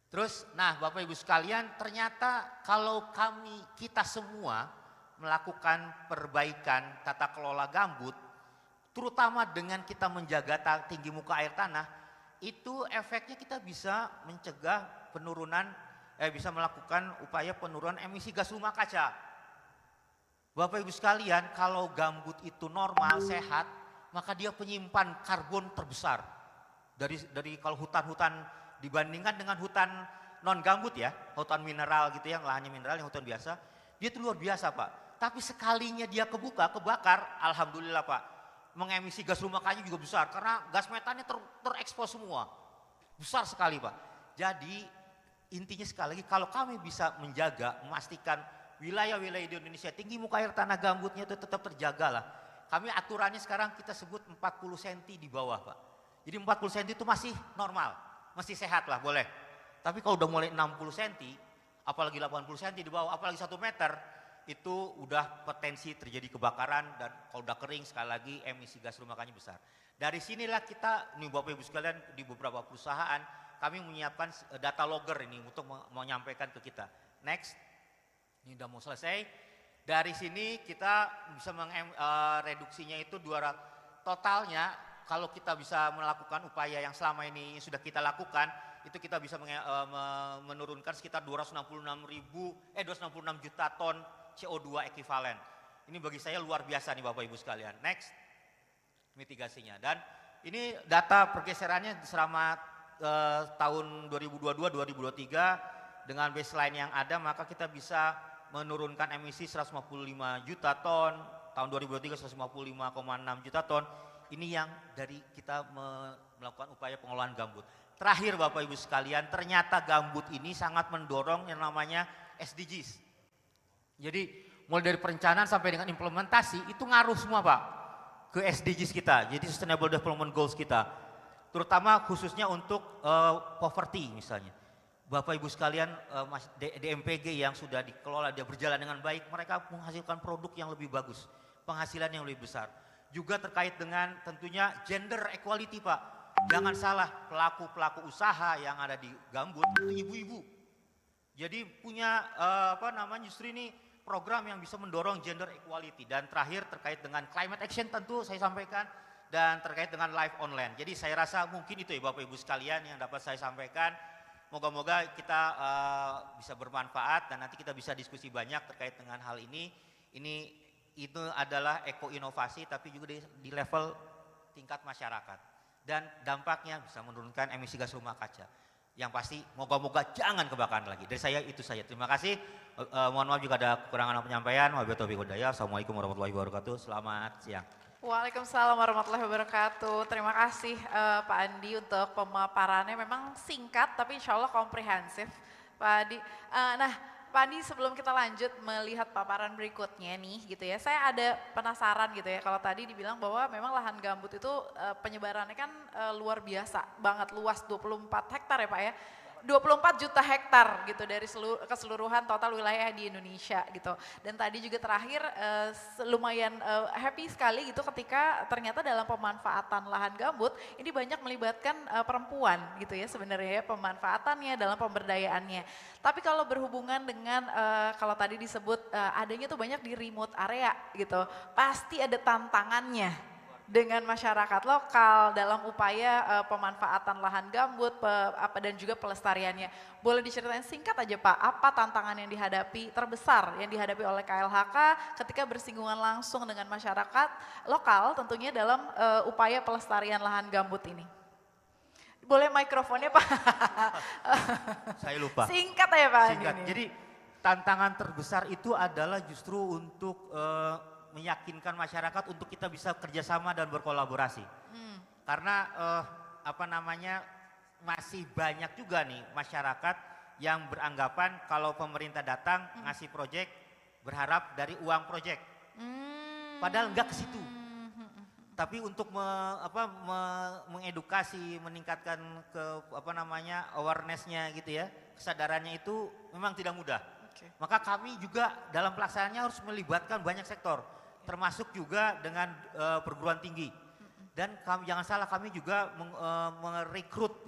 Terus, nah Bapak Ibu sekalian, ternyata kalau kita semua melakukan perbaikan tata kelola gambut, terutama dengan kita menjaga tinggi muka air tanah, itu efeknya kita bisa mencegah bisa melakukan upaya penurunan emisi gas rumah kaca. Bapak Ibu sekalian, kalau gambut itu normal, sehat, maka dia penyimpan karbon terbesar. Dari kalau hutan-hutan dibandingkan dengan hutan non gambut ya, hutan mineral gitu yang lahannya mineral, yang hutan biasa, dia itu luar biasa Pak. Tapi sekalinya dia kebakar, alhamdulillah Pak, mengemisi gas rumah kaca juga besar karena gas metannya terekspos semua, besar sekali Pak. Jadi intinya sekali lagi kalau kami bisa menjaga, memastikan wilayah-wilayah di Indonesia tinggi muka air tanah gambutnya itu tetap terjaga lah. Kami aturannya sekarang kita sebut 40 cm di bawah Pak. Jadi 40 cm itu masih normal, masih sehat lah boleh. Tapi kalau udah mulai 60 cm, apalagi 80 cm di bawah, apalagi 1 meter, itu udah potensi terjadi kebakaran dan kalau udah kering sekali lagi emisi gas rumah kaca besar. Dari sinilah kita, nih Bapak Ibu sekalian di beberapa perusahaan, kami menyiapkan data logger ini untuk menyampaikan ke kita. Next, ini udah mau selesai. Dari sini kita bisa reduksinya itu 200 totalnya. Kalau kita bisa melakukan upaya yang selama ini sudah kita lakukan, itu kita bisa menurunkan sekitar 266 juta ton CO2 ekivalen. Ini bagi saya luar biasa nih Bapak Ibu sekalian. Next, mitigasinya. Dan ini data pergeserannya selama tahun 2022-2023 dengan baseline yang ada, maka kita bisa menurunkan emisi 155 juta ton, tahun 2023 155,6 juta ton. Ini yang dari kita melakukan upaya pengelolaan gambut. Terakhir Bapak Ibu sekalian, ternyata gambut ini sangat mendorong yang namanya SDGs. Jadi mulai dari perencanaan sampai dengan implementasi itu ngaruh semua Pak ke SDGs kita, jadi Sustainable Development Goals kita. Terutama khususnya untuk poverty misalnya. Bapak Ibu sekalian, DMPG yang sudah dikelola, dia berjalan dengan baik, mereka menghasilkan produk yang lebih bagus, penghasilan yang lebih besar. Juga terkait dengan tentunya gender equality Pak. Jangan salah, pelaku-pelaku usaha yang ada di gambut itu ibu-ibu. Jadi punya justru ini program yang bisa mendorong gender equality. Dan terakhir terkait dengan climate action tentu saya sampaikan, dan terkait dengan live online. Jadi saya rasa mungkin itu ya Bapak Ibu sekalian yang dapat saya sampaikan. Moga-moga kita bisa bermanfaat dan nanti kita bisa diskusi banyak terkait dengan hal ini. Itu adalah eko-inovasi tapi juga di level tingkat masyarakat. Dan dampaknya bisa menurunkan emisi gas rumah kaca. Yang pasti moga-moga jangan kebakaran lagi. Dari saya itu saja. Terima kasih. Mohon maaf jika ada kekurangan penyampaian. Wabillahi taufiq wal hidayah. Assalamualaikum warahmatullahi wabarakatuh. Selamat siang. Waalaikumsalam warahmatullahi wabarakatuh. Terima kasih Pak Andi untuk pemaparannya. Memang singkat tapi insya Allah komprehensif Pak Andi. Nah Pak Andi, sebelum kita lanjut melihat paparan berikutnya nih gitu ya, saya ada penasaran gitu ya. Kalau tadi dibilang bahwa memang lahan gambut itu penyebarannya kan luar biasa banget, luas 24 hektar ya Pak ya. 24 juta hektar gitu dari keseluruhan total wilayah di Indonesia gitu. Dan tadi juga terakhir lumayan happy sekali gitu ketika ternyata dalam pemanfaatan lahan gambut ini banyak melibatkan perempuan gitu ya sebenarnya ya, pemanfaatannya dalam pemberdayaannya. Tapi kalau berhubungan dengan kalau tadi disebut adanya tuh banyak di remote area gitu, pasti ada tantangannya dengan masyarakat lokal dalam upaya pemanfaatan lahan gambut dan juga pelestariannya. Boleh diceritain singkat aja Pak, apa tantangan yang dihadapi terbesar yang dihadapi oleh KLHK ketika bersinggungan langsung dengan masyarakat lokal tentunya dalam upaya pelestarian lahan gambut ini? Boleh mikrofonnya Pak? Saya lupa. Singkat ya Pak. Singkat. Jadi tantangan terbesar itu adalah justru untuk meyakinkan masyarakat untuk kita bisa kerjasama dan berkolaborasi. Karena masih banyak juga nih masyarakat yang beranggapan kalau pemerintah datang ngasih proyek berharap dari uang proyek. Padahal enggak ke situ. Tapi untuk mengedukasi, meningkatkan awareness-nya gitu ya, kesadarannya itu memang tidak mudah. Okay. Maka kami juga dalam pelaksanaannya harus melibatkan banyak sektor. Termasuk juga dengan perguruan tinggi. Dan jangan salah, kami juga merekrut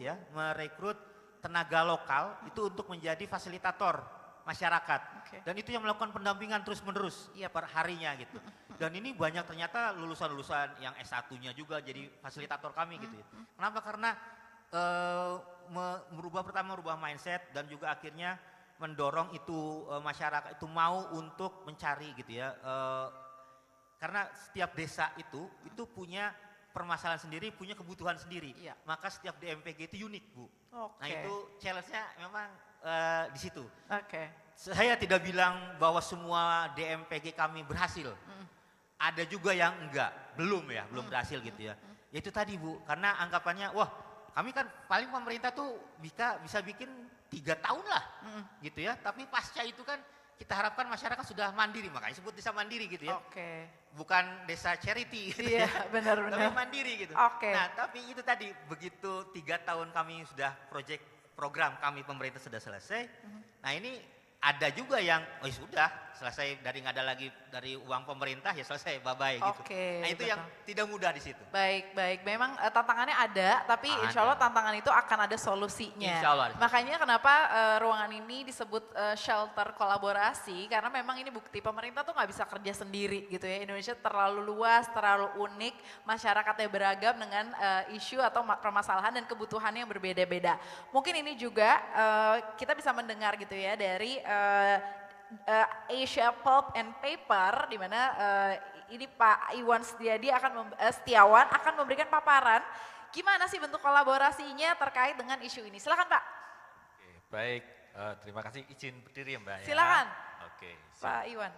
tenaga lokal itu untuk menjadi fasilitator masyarakat. Okay. Dan itu yang melakukan pendampingan terus-menerus per harinya gitu. Dan ini banyak ternyata lulusan-lulusan yang S1-nya juga jadi fasilitator kami gitu ya. Kenapa? Karena merubah mindset dan juga akhirnya mendorong itu masyarakat itu mau untuk mencari gitu ya. Karena setiap desa itu punya permasalahan sendiri, punya kebutuhan sendiri. Iya. Maka setiap DMPG itu unik Bu. Okay. Nah itu challenge-nya memang di situ. Oke. Saya tidak bilang bahwa semua DMPG kami berhasil. Ada juga yang enggak, belum berhasil gitu ya. Ya itu tadi Bu, karena anggapannya, wah kami kan paling pemerintah tuh bisa bikin 3 tahun lah gitu ya. Tapi pasca itu kan kita harapkan masyarakat sudah mandiri, makanya sebut desa mandiri gitu ya. Oke. Bukan desa charity gitu Iya, ya. benar-benar. Tapi mandiri gitu. Oke. Nah tapi itu tadi, begitu 3 tahun kami sudah program kami pemerintah sudah selesai. Nah ini ada juga yang, oh ya sudah selesai dari nggak ada lagi dari uang pemerintah ya selesai bye-bye gitu. Oke, Nah itu betul. yang tidak mudah di situ. Baik, baik. Memang tantangannya ada, tapi insya Allah Ada. tantangan itu akan ada solusinya. Insya Allah ada. Makanya kenapa ruangan ini disebut shelter kolaborasi, karena memang ini bukti pemerintah tuh nggak bisa kerja sendiri gitu ya. Indonesia terlalu luas, terlalu unik, masyarakatnya beragam dengan isu atau permasalahan dan kebutuhannya yang berbeda-beda. Mungkin ini juga kita bisa mendengar gitu ya dari Asia Pulp and Paper, di mana ini Pak Iwan Setiawan akan memberikan paparan gimana sih bentuk kolaborasinya terkait dengan isu ini. Silakan Pak. Oke, baik, terima kasih, izin berdiri ya Mbak ya. Silakan. Oke, siap. Pak Iwan.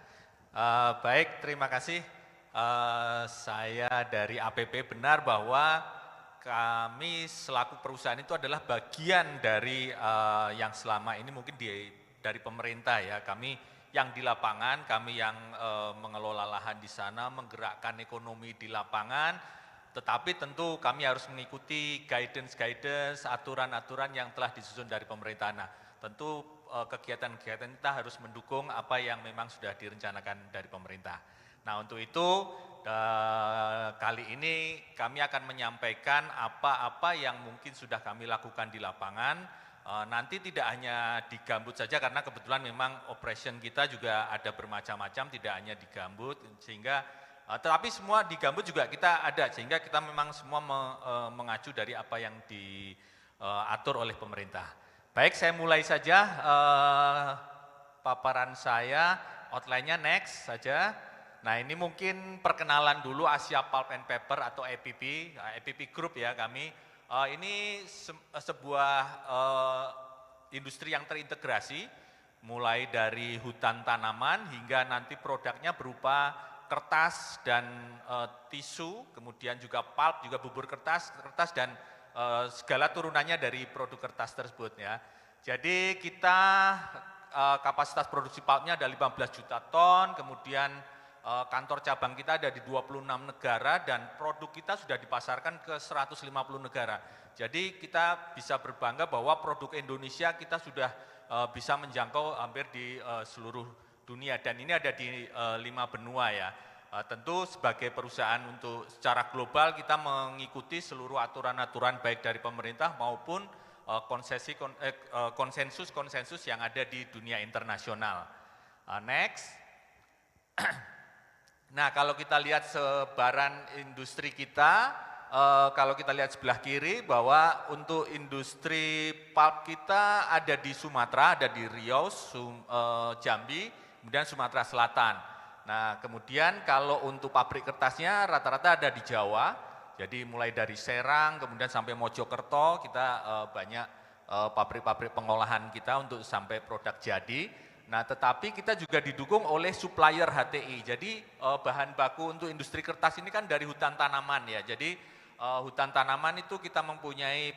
Baik, terima kasih. Saya dari APP, benar bahwa kami selaku perusahaan itu adalah bagian dari yang selama ini mungkin dari pemerintah ya. Kami yang di lapangan, kami yang mengelola lahan di sana, menggerakkan ekonomi di lapangan, tetapi tentu kami harus mengikuti guidance, aturan-aturan yang telah disusun dari pemerintah. Nah, tentu kegiatan-kegiatan kita harus mendukung apa yang memang sudah direncanakan dari pemerintah. Nah, untuk itu kali ini kami akan menyampaikan apa-apa yang mungkin sudah kami lakukan di lapangan. Nanti tidak hanya di Gambut saja, karena kebetulan memang operation kita juga ada bermacam-macam, tidak hanya di Gambut, sehingga tetapi semua di Gambut juga kita ada, sehingga kita memang semua mengacu dari apa yang diatur oleh pemerintah. Baik, saya mulai saja paparan saya, outline-nya next saja. Nah ini mungkin perkenalan dulu Asia Pulp and Paper atau APP Group ya kami. Ini sebuah industri yang terintegrasi, mulai dari hutan tanaman hingga nanti produknya berupa kertas dan tisu, kemudian juga pulp, juga bubur kertas dan segala turunannya dari produk kertas tersebut ya. Jadi kita kapasitas produksi pulpnya ada 15 juta ton, kemudian kantor cabang kita ada di 26 negara dan produk kita sudah dipasarkan ke 150 negara. Jadi kita bisa berbangga bahwa produk Indonesia kita sudah bisa menjangkau hampir di seluruh dunia dan ini ada di 5 benua ya. Tentu sebagai perusahaan untuk secara global kita mengikuti seluruh aturan-aturan baik dari pemerintah maupun konsensus-konsensus yang ada di dunia internasional. Next. Nah kalau kita lihat sebaran industri kita, kalau kita lihat sebelah kiri bahwa untuk industri pulp kita ada di Sumatera, ada di Riau, Jambi, kemudian Sumatera Selatan. Nah kemudian kalau untuk pabrik kertasnya rata-rata ada di Jawa, jadi mulai dari Serang kemudian sampai Mojokerto kita banyak pabrik-pabrik pengolahan kita untuk sampai produk jadi. Nah tetapi kita juga didukung oleh supplier HTI, jadi bahan baku untuk industri kertas ini kan dari hutan tanaman ya, jadi hutan tanaman itu kita mempunyai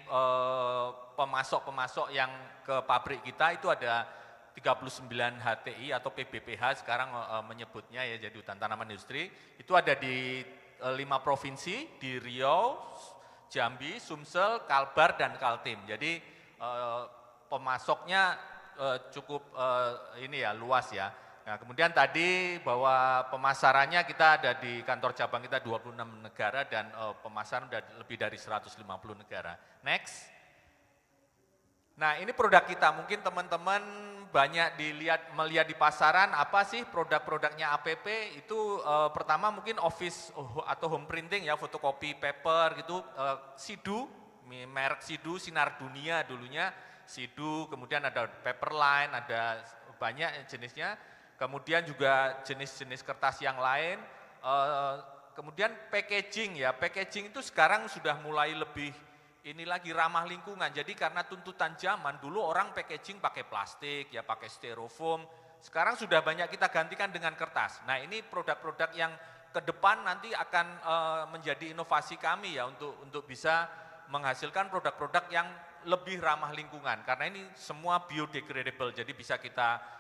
pemasok-pemasok yang ke pabrik kita itu ada 39 HTI atau PBPH sekarang menyebutnya ya, jadi hutan tanaman industri, itu ada di 5 provinsi, di Riau, Jambi, Sumsel, Kalbar, dan Kaltim, jadi pemasoknya cukup ini ya luas ya. Nah, kemudian tadi bahwa pemasarannya kita ada di kantor cabang kita 26 negara dan pemasaran sudah lebih dari 150 negara. Next. Nah, ini produk kita. Mungkin teman-teman banyak melihat di pasaran apa sih produk-produknya APP itu pertama mungkin office atau home printing ya, fotokopi paper gitu, Sidu, merek Sidu, Sinar Dunia dulunya. Sidu, kemudian ada Paperline, ada banyak jenisnya, kemudian juga jenis-jenis kertas yang lain, kemudian packaging ya, packaging itu sekarang sudah mulai lebih ini lagi ramah lingkungan. Jadi karena tuntutan zaman, dulu orang packaging pakai plastik, ya pakai styrofoam. Sekarang sudah banyak kita gantikan dengan kertas. Nah, ini produk-produk yang ke depan nanti akan menjadi inovasi kami ya untuk bisa menghasilkan produk-produk yang lebih ramah lingkungan. Karena ini semua biodegradable. Jadi bisa kita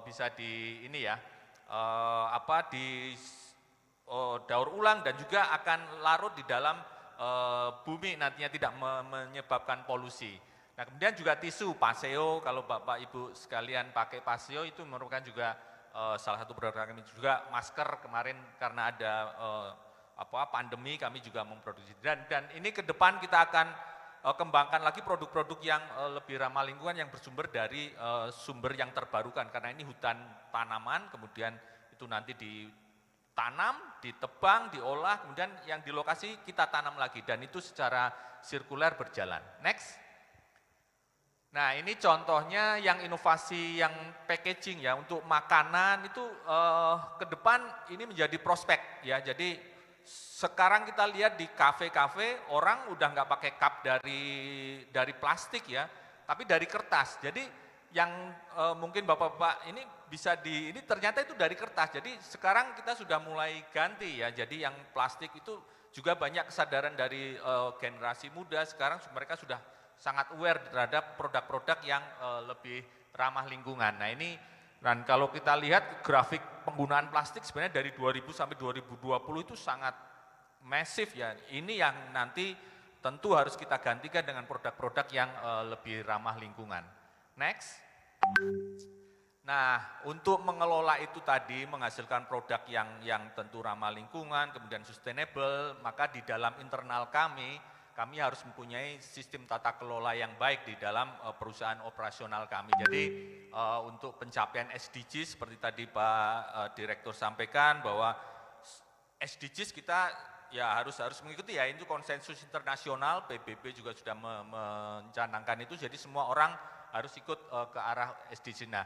bisa di ini ya daur ulang dan juga akan larut di dalam bumi, nantinya tidak menyebabkan polusi. Nah, kemudian juga tisu Paseo, kalau Bapak Ibu sekalian pakai Paseo itu merupakan juga salah satu produk kami. Juga masker kemarin karena ada pandemi kami juga memproduksi. Dan ini ke depan kita akan kembangkan lagi produk-produk yang lebih ramah lingkungan yang bersumber dari sumber yang terbarukan. Karena ini hutan tanaman, kemudian itu nanti ditanam, ditebang, diolah, kemudian yang di lokasi kita tanam lagi. Dan itu secara sirkuler berjalan. Next. Nah, ini contohnya yang inovasi yang packaging ya, untuk makanan itu ke depan ini menjadi prospek ya. Jadi sekarang kita lihat di kafe-kafe orang udah nggak pakai cup dari plastik ya, tapi dari kertas. Jadi yang mungkin Bapak-bapak ini bisa ini ternyata itu dari kertas. Jadi sekarang kita sudah mulai ganti ya. Jadi yang plastik itu juga banyak kesadaran dari generasi muda. Sekarang mereka sudah sangat aware terhadap produk-produk yang lebih ramah lingkungan. Nah, ini dan kalau kita lihat grafik penggunaan plastik sebenarnya dari 2000 sampai 2020 itu sangat masif ya. Ini yang nanti tentu harus kita gantikan dengan produk-produk yang lebih ramah lingkungan. Next. Nah, untuk mengelola itu tadi, menghasilkan produk yang tentu ramah lingkungan, kemudian sustainable, maka di dalam internal kami harus mempunyai sistem tata kelola yang baik di dalam perusahaan operasional kami. Jadi untuk pencapaian SDGs seperti tadi Pak Direktur sampaikan bahwa SDGs kita ya harus mengikuti ya, itu konsensus internasional, PBB juga sudah mencanangkan itu, jadi semua orang harus ikut ke arah SDGs. Nah,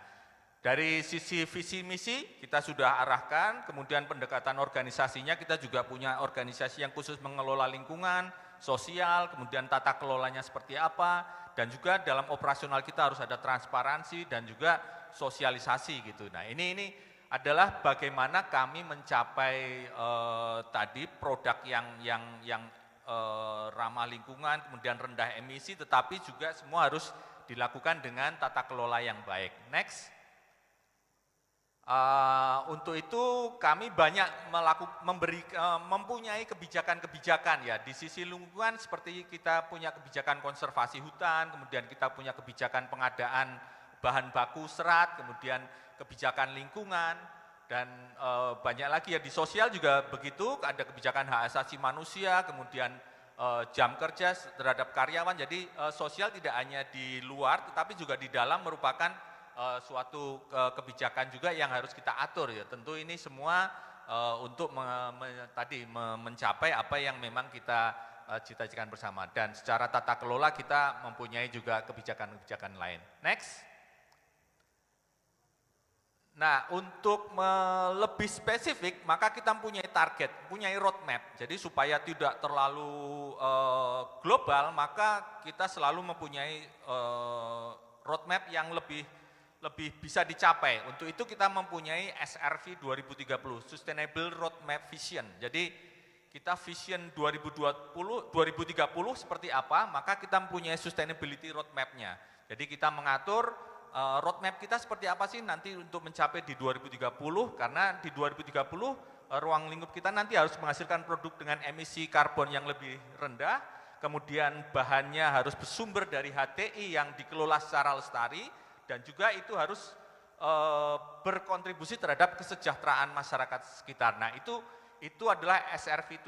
dari sisi visi misi kita sudah arahkan, kemudian pendekatan organisasinya kita juga punya organisasi yang khusus mengelola lingkungan, sosial, kemudian tata kelolanya seperti apa, dan juga dalam operasional kita harus ada transparansi dan juga sosialisasi gitu. Nah, ini adalah bagaimana kami mencapai tadi produk yang ramah lingkungan, kemudian rendah emisi, tetapi juga semua harus dilakukan dengan tata kelola yang baik. Next. Untuk itu kami banyak mempunyai kebijakan-kebijakan ya. Di sisi lingkungan seperti kita punya kebijakan konservasi hutan, kemudian kita punya kebijakan pengadaan bahan baku serat, kemudian kebijakan lingkungan, dan banyak lagi ya. Di sosial juga begitu, ada kebijakan hak asasi manusia, kemudian jam kerja terhadap karyawan. Jadi sosial tidak hanya di luar tetapi juga di dalam merupakan suatu kebijakan juga yang harus kita atur ya. Tentu ini semua untuk mencapai apa yang memang kita cita-citakan bersama. Dan secara tata kelola kita mempunyai juga kebijakan-kebijakan lain. Next. Nah, untuk lebih spesifik maka kita mempunyai target, mempunyai roadmap. Jadi supaya tidak terlalu global, maka kita selalu mempunyai roadmap yang lebih bisa dicapai. Untuk itu kita mempunyai SRV 2030, Sustainable Roadmap Vision. Jadi kita vision 2030 seperti apa, maka kita mempunyai sustainability roadmap-nya. Jadi kita mengatur roadmap kita seperti apa sih nanti untuk mencapai di 2030, karena di 2030 ruang lingkup kita nanti harus menghasilkan produk dengan emisi karbon yang lebih rendah, kemudian bahannya harus bersumber dari HTI yang dikelola secara lestari, dan juga itu harus berkontribusi terhadap kesejahteraan masyarakat sekitar. Nah, itu adalah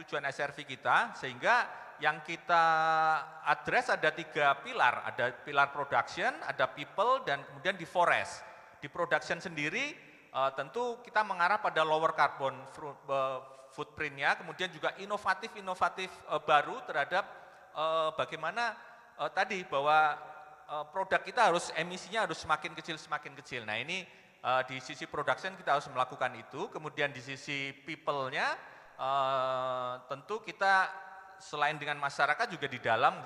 tujuan SRV kita, sehingga yang kita address ada 3 pilar, ada pilar production, ada people, dan kemudian di forest. Di production sendiri tentu kita mengarah pada lower carbon footprint-nya, kemudian juga inovatif baru terhadap bagaimana tadi bahwa produk kita emisinya harus semakin kecil. Nah, ini di sisi production kita harus melakukan itu. Kemudian di sisi people-nya tentu kita selain dengan masyarakat juga di dalam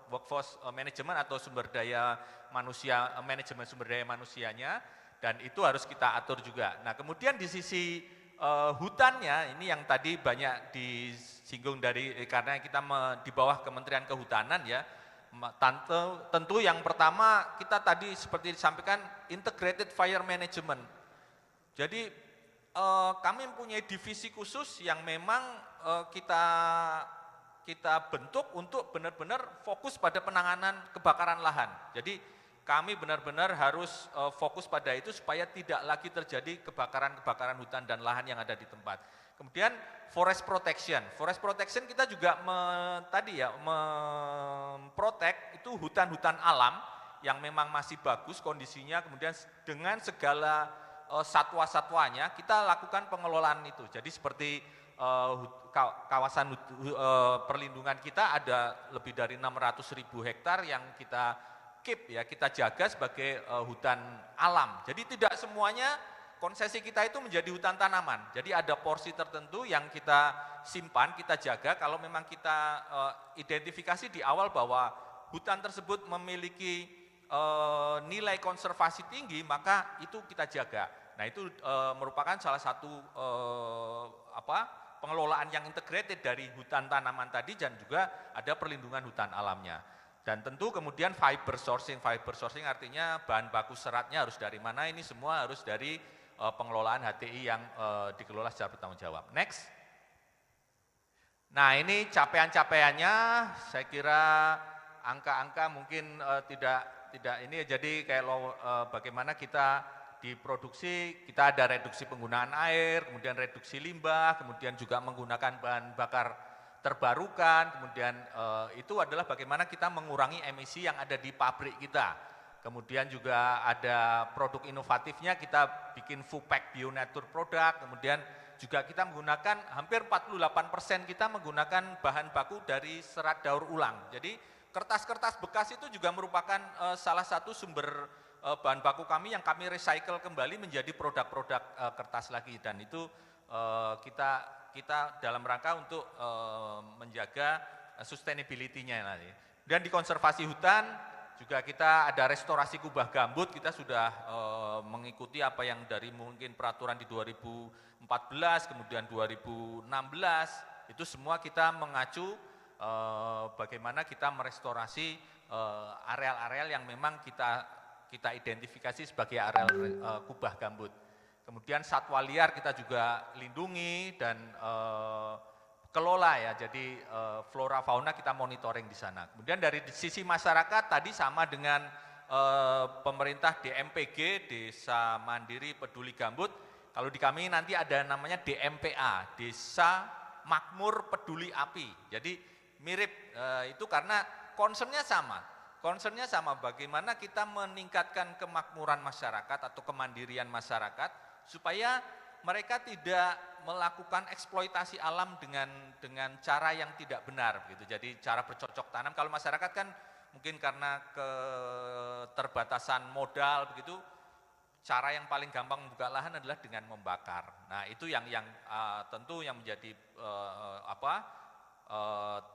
workforce management atau sumber daya manusia, manajemen sumber daya manusianya, dan itu harus kita atur juga. Nah kemudian di sisi hutannya, ini yang tadi banyak disinggung karena kita di bawah Kementerian Kehutanan ya, tentu yang pertama kita tadi seperti disampaikan integrated fire management. Jadi kami mempunyai divisi khusus yang memang kita bentuk untuk benar-benar fokus pada penanganan kebakaran lahan. Jadi kami benar-benar harus fokus pada itu supaya tidak lagi terjadi kebakaran-kebakaran hutan dan lahan yang ada di tempat. Kemudian forest protection. Forest protection kita juga memprotek itu hutan-hutan alam yang memang masih bagus kondisinya, kemudian dengan segala satwa-satwanya kita lakukan pengelolaan itu. Jadi seperti kawasan perlindungan kita ada lebih dari 600.000 hektar yang kita keep ya, kita jaga sebagai hutan alam. Jadi tidak semuanya konsesi kita itu menjadi hutan tanaman. Jadi ada porsi tertentu yang kita simpan, kita jaga. Kalau memang kita identifikasi di awal bahwa hutan tersebut memiliki nilai konservasi tinggi, maka itu kita jaga. Nah itu merupakan salah satu pengelolaan yang integrated dari hutan tanaman tadi, dan juga ada perlindungan hutan alamnya. Dan tentu kemudian fiber sourcing artinya bahan baku seratnya harus dari mana, ini semua harus dari pengelolaan HTI yang dikelola secara bertanggung jawab. Next. Nah ini capaian-capaiannya, saya kira angka-angka mungkin tidak ini, jadi kayak bagaimana kita diproduksi, kita ada reduksi penggunaan air, kemudian reduksi limbah, kemudian juga menggunakan bahan bakar terbarukan, kemudian itu adalah bagaimana kita mengurangi emisi yang ada di pabrik kita. Kemudian juga ada produk inovatifnya, kita bikin Fupack Bio Nature produk, kemudian juga kita menggunakan hampir 48% kita menggunakan bahan baku dari serat daur ulang. Jadi kertas-kertas bekas itu juga merupakan salah satu sumber bahan baku kami yang kami recycle kembali menjadi produk-produk kertas lagi, dan itu kita dalam rangka untuk menjaga sustainability-nya nanti. Dan di konservasi hutan juga kita ada restorasi kubah gambut, kita sudah mengikuti apa yang dari mungkin peraturan di 2014, kemudian 2016, itu semua kita mengacu bagaimana kita merestorasi areal-areal yang memang kita identifikasi sebagai areal kubah gambut. Kemudian satwa liar kita juga lindungi dan kelola ya, jadi flora fauna kita monitoring di sana. Kemudian dari sisi masyarakat tadi sama dengan pemerintah DMPG, Desa Mandiri Peduli Gambut. Kalau di kami nanti ada namanya DMPA, Desa Makmur Peduli Api. Jadi mirip itu karena concernnya sama bagaimana kita meningkatkan kemakmuran masyarakat atau kemandirian masyarakat supaya mereka tidak melakukan eksploitasi alam dengan cara yang tidak benar gitu. Jadi cara bercocok tanam, kalau masyarakat kan mungkin karena keterbatasan modal begitu, cara yang paling gampang membuka lahan adalah dengan membakar. Nah, itu yang tentu yang menjadi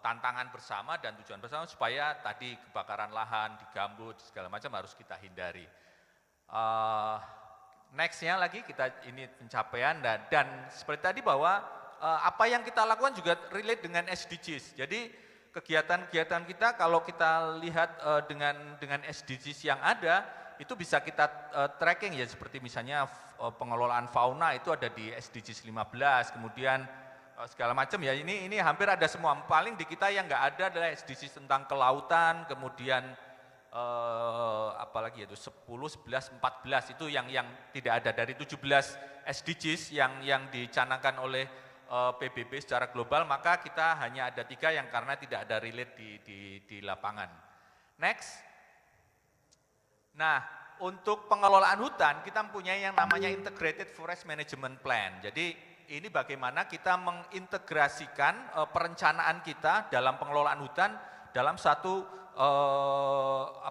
tantangan bersama dan tujuan bersama supaya tadi kebakaran lahan di gambut segala macam harus kita hindari. Nextnya lagi kita ini pencapaian dan seperti tadi bahwa apa yang kita lakukan juga relate dengan SDGs. Jadi kegiatan-kegiatan kita kalau kita lihat dengan SDGs yang ada itu bisa kita tracking ya, seperti misalnya pengelolaan fauna itu ada di SDGs 15, kemudian segala macam ya, ini hampir ada semua. Paling di kita yang nggak ada adalah SDGs tentang kelautan, kemudian apalagi itu 10, 11, 14 itu yang tidak ada dari 17 SDGs yang dicanangkan oleh PBB secara global, maka kita hanya ada 3 yang karena tidak ada relate di lapangan. Next. Nah, untuk pengelolaan hutan kita mempunyai yang namanya Integrated Forest Management Plan. Jadi ini bagaimana kita mengintegrasikan perencanaan kita dalam pengelolaan hutan dalam satu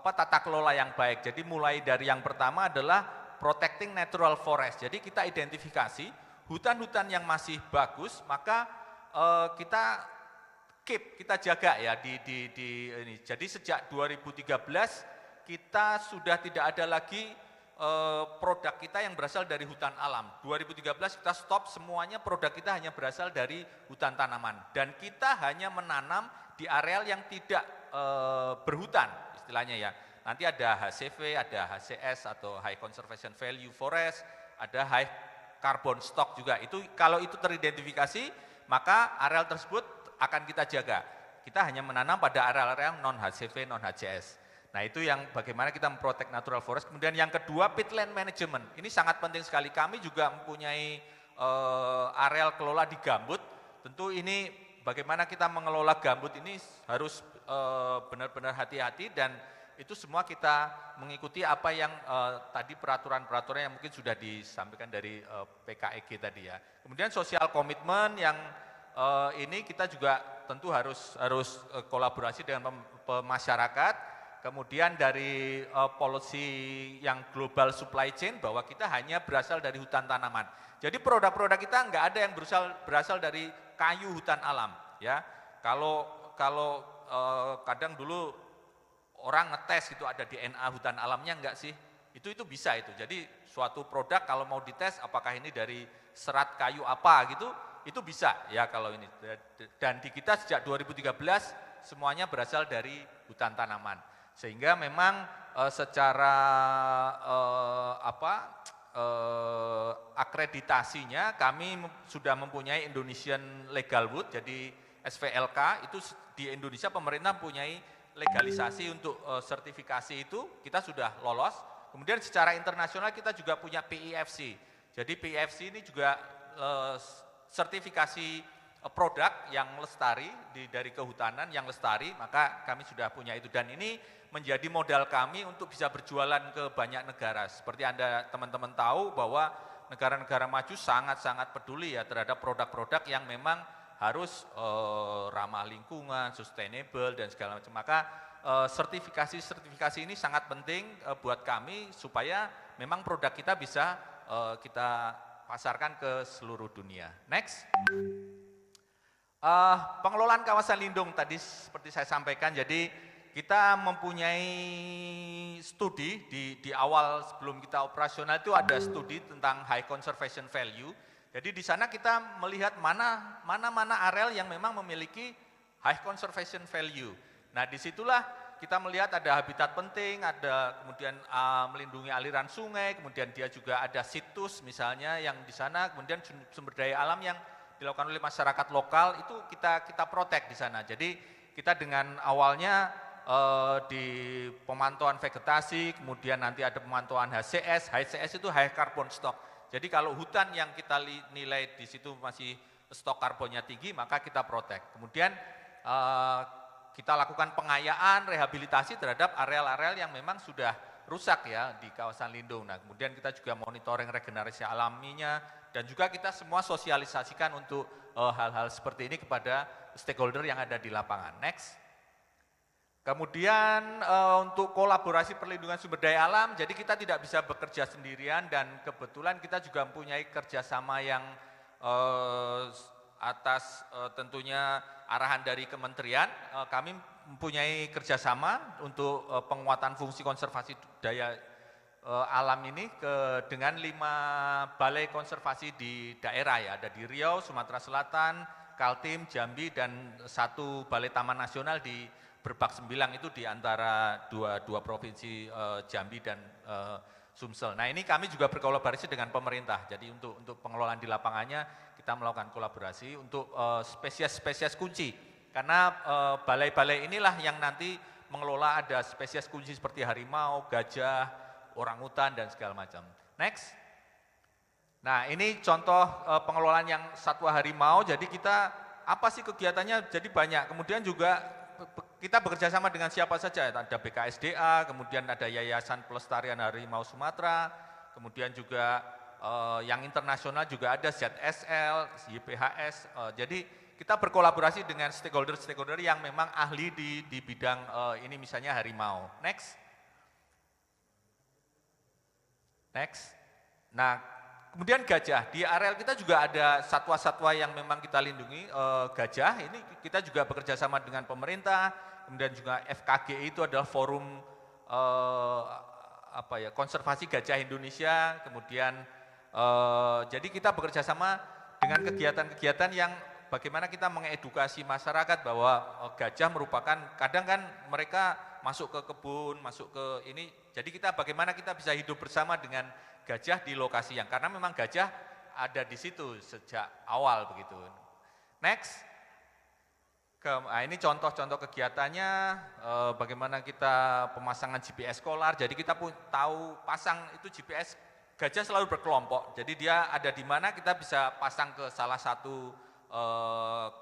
tata kelola yang baik. Jadi mulai dari yang pertama adalah protecting natural forest. Jadi kita identifikasi hutan-hutan yang masih bagus, maka kita keep, kita jaga ya di ini. Jadi sejak 2013 kita sudah tidak ada lagi produk kita yang berasal dari hutan alam. 2013 kita stop, semuanya produk kita hanya berasal dari hutan tanaman. Dan kita hanya menanam di areal yang tidak berhutan istilahnya ya. Nanti ada HCV, ada HCS atau High Conservation Value Forest, ada High Carbon Stock juga. Itu kalau itu teridentifikasi, maka areal tersebut akan kita jaga. Kita hanya menanam pada area-area non HCV, non HCS. Nah itu yang bagaimana kita memprotek natural forest. Kemudian yang kedua, peatland management. Ini sangat penting sekali. Kami juga mempunyai areal kelola di gambut. Tentu ini bagaimana kita mengelola gambut ini harus benar-benar hati-hati, dan itu semua kita mengikuti apa yang tadi peraturan-peraturan yang mungkin sudah disampaikan dari PKEG tadi ya. Kemudian social commitment yang ini kita juga tentu harus kolaborasi dengan masyarakat. Kemudian dari policy yang global supply chain, bahwa kita hanya berasal dari hutan tanaman. Jadi produk-produk kita nggak ada yang berasal dari kayu hutan alam ya. Kalau kadang dulu orang ngetes itu ada DNA hutan alamnya enggak sih? Itu bisa itu. Jadi suatu produk kalau mau dites apakah ini dari serat kayu apa gitu, itu bisa ya kalau ini. Dan di kita sejak 2013 semuanya berasal dari hutan tanaman. Sehingga memang secara akreditasinya kami sudah mempunyai Indonesian Legal Wood, jadi SVLK. Itu di Indonesia pemerintah mempunyai legalisasi untuk sertifikasi, itu kita sudah lolos. Kemudian secara internasional kita juga punya PEFC. Jadi PEFC ini juga sertifikasi produk yang lestari dari kehutanan yang lestari, maka kami sudah punya itu. Dan ini menjadi modal kami untuk bisa berjualan ke banyak negara. Seperti Anda teman-teman tahu bahwa negara-negara maju sangat-sangat peduli ya terhadap produk-produk yang memang harus ramah lingkungan, sustainable dan segala macam. Maka sertifikasi ini sangat penting buat kami supaya memang produk kita bisa kita pasarkan ke seluruh dunia. Next. Pengelolaan kawasan lindung tadi seperti saya sampaikan, jadi kita mempunyai studi di awal sebelum kita operasional itu ada studi tentang high conservation value. Jadi di sana kita melihat mana areal yang memang memiliki high conservation value. Nah disitulah kita melihat ada habitat penting, ada kemudian melindungi aliran sungai, kemudian dia juga ada situs misalnya yang di sana, kemudian sumber daya alam yang dilakukan oleh masyarakat lokal itu kita protek di sana. Jadi kita dengan awalnya di pemantauan vegetasi, kemudian nanti ada pemantauan HCS. HCS itu high carbon stock. Jadi kalau hutan yang kita nilai di situ masih stok karbonnya tinggi, maka kita protek. Kemudian kita lakukan pengayaan, rehabilitasi terhadap areal-areal yang memang sudah rusak ya di kawasan lindung. Nah, kemudian kita juga monitoring regenerasi alaminya, dan juga kita semua sosialisasikan untuk hal-hal seperti ini kepada stakeholder yang ada di lapangan. Next. Kemudian untuk kolaborasi perlindungan sumber daya alam, jadi kita tidak bisa bekerja sendirian, dan kebetulan kita juga mempunyai kerjasama yang atas tentunya arahan dari kementerian. Kami mempunyai kerjasama untuk penguatan fungsi konservasi daya alam ini dengan 5 balai konservasi di daerah ya, ada di Riau, Sumatera Selatan, Kaltim, Jambi, dan 1 balai taman nasional di Berbak Sembilang, itu di antara dua provinsi Jambi dan Sumsel. Nah ini kami juga berkolaborasi dengan pemerintah, jadi untuk pengelolaan di lapangannya kita melakukan kolaborasi untuk spesies-spesies kunci, karena balai-balai inilah yang nanti mengelola ada spesies kunci seperti harimau, gajah, orangutan dan segala macam. Next. Nah ini contoh pengelolaan yang satwa harimau. Jadi kita apa sih kegiatannya? Jadi banyak. Kemudian juga kita bekerja sama dengan siapa saja. Ada BKSDA, kemudian ada Yayasan Pelestarian Harimau Sumatera, kemudian juga yang internasional juga ada ZSL, YPHS. Jadi kita berkolaborasi dengan stakeholder-stakeholder yang memang ahli di bidang ini, misalnya harimau. Next. Nah, Kemudian gajah, di areal kita juga ada satwa-satwa yang memang kita lindungi, gajah, ini kita juga bekerja sama dengan pemerintah, kemudian juga FKG itu adalah forum konservasi gajah Indonesia, kemudian jadi kita bekerja sama dengan kegiatan-kegiatan yang bagaimana kita mengedukasi masyarakat bahwa gajah merupakan, kadang kan mereka masuk ke kebun, masuk ke ini, jadi kita bagaimana kita bisa hidup bersama dengan gajah di lokasi yang, karena memang gajah ada di situ sejak awal begitu. Next, ini contoh-contoh kegiatannya, bagaimana kita pemasangan GPS Scholar, jadi kita pun tahu pasang itu GPS, gajah selalu berkelompok, jadi dia ada di mana kita bisa pasang ke salah satu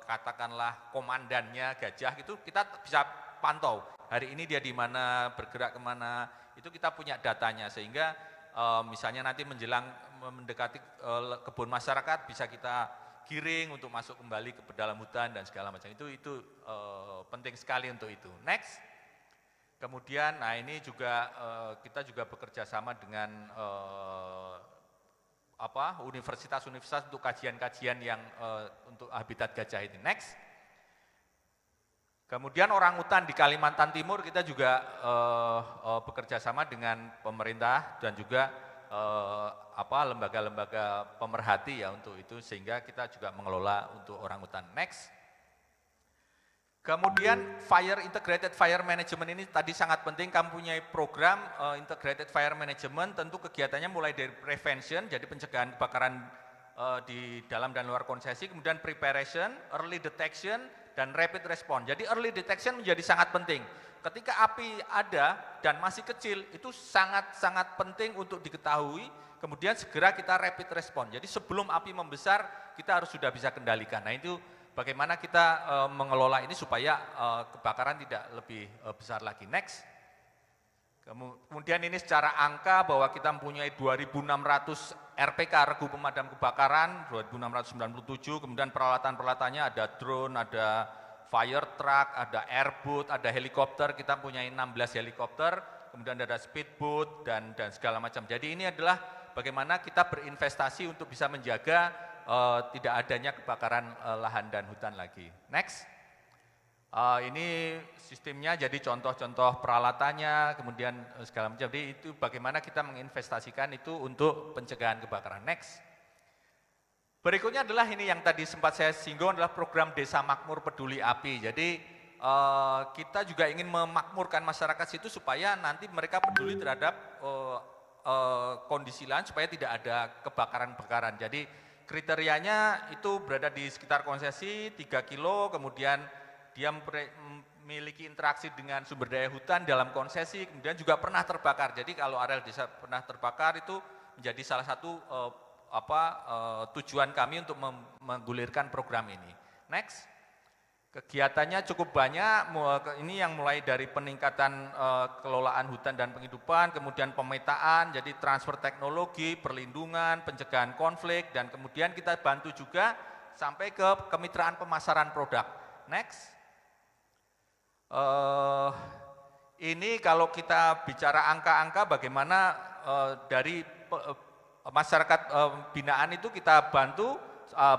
katakanlah komandannya gajah gitu, kita bisa pantau, hari ini dia di mana, bergerak kemana, itu kita punya datanya, sehingga misalnya nanti menjelang mendekati kebun masyarakat bisa kita giring untuk masuk kembali ke dalam hutan dan segala macam itu penting sekali untuk itu. Next, kemudian, nah ini juga kita juga bekerja sama dengan universitas-universitas untuk kajian-kajian yang untuk habitat gajah ini. Next. Kemudian orangutan di Kalimantan Timur kita juga bekerja sama dengan pemerintah dan juga lembaga-lembaga pemerhati ya untuk itu, sehingga kita juga mengelola untuk orangutan. Next. Kemudian integrated fire management ini tadi sangat penting, kami punya program integrated fire management, tentu kegiatannya mulai dari prevention, jadi pencegahan kebakaran di dalam dan luar konsesi, kemudian preparation, early detection, dan rapid response. Jadi early detection menjadi sangat penting. Ketika api ada dan masih kecil, itu sangat-sangat penting untuk diketahui, kemudian segera kita rapid response. Jadi sebelum api membesar, kita harus sudah bisa kendalikan. Nah itu bagaimana kita mengelola ini supaya kebakaran tidak lebih besar lagi. Next. Kemudian ini secara angka bahwa kita mempunyai 2.600 RPK, regu pemadam kebakaran, 2.697, kemudian peralatan-peralatannya ada drone, ada fire truck, ada airboat, ada helikopter, kita mempunyai 16 helikopter, kemudian ada speedboat dan segala macam. Jadi ini adalah bagaimana kita berinvestasi untuk bisa menjaga tidak adanya kebakaran lahan dan hutan lagi. Next. Ini sistemnya, jadi contoh-contoh peralatannya, kemudian segala macam. Jadi itu bagaimana kita menginvestasikan itu untuk pencegahan kebakaran. Next. Berikutnya adalah ini yang tadi sempat saya singgung, adalah program Desa Makmur Peduli Api. Jadi kita juga ingin memakmurkan masyarakat situ supaya nanti mereka peduli terhadap kondisi lahan supaya tidak ada kebakaran-bakaran. Jadi kriterianya itu berada di sekitar konsesi 3 kilo, kemudian dia memiliki interaksi dengan sumber daya hutan dalam konsesi, kemudian juga pernah terbakar. Jadi kalau areal desa pernah terbakar itu menjadi salah satu tujuan kami untuk menggulirkan program ini. Next. Kegiatannya cukup banyak, ini yang mulai dari peningkatan kelolaan hutan dan penghidupan, kemudian pemetaan, jadi transfer teknologi, perlindungan, pencegahan konflik, dan kemudian kita bantu juga sampai ke kemitraan pemasaran produk. Next. Ini kalau kita bicara angka-angka bagaimana dari masyarakat binaan itu kita bantu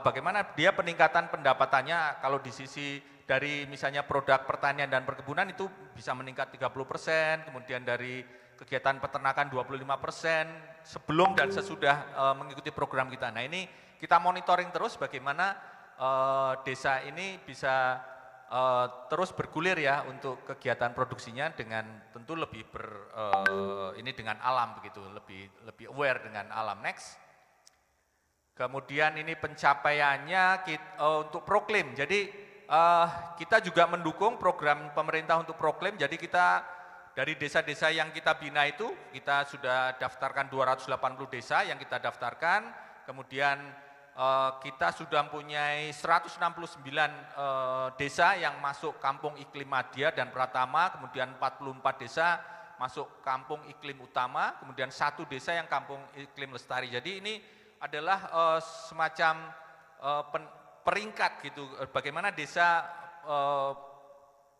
bagaimana dia peningkatan pendapatannya, kalau di sisi dari misalnya produk pertanian dan perkebunan itu bisa meningkat 30%, kemudian dari kegiatan peternakan 25% sebelum dan sesudah mengikuti program kita. Nah ini kita monitoring terus bagaimana desa ini bisa terus bergulir ya untuk kegiatan produksinya dengan tentu lebih dengan alam begitu, lebih aware dengan alam. Next. Kemudian ini pencapaiannya untuk Proklaim. Jadi kita juga mendukung program pemerintah untuk Proklaim. Jadi kita dari desa-desa yang kita bina itu kita sudah daftarkan 280 desa yang kita daftarkan. Kemudian kita sudah mempunyai 169 desa yang masuk kampung iklim Madya dan Pratama, kemudian 44 desa masuk kampung iklim utama, kemudian 1 desa yang kampung iklim lestari. Jadi ini adalah semacam peringkat gitu, bagaimana desa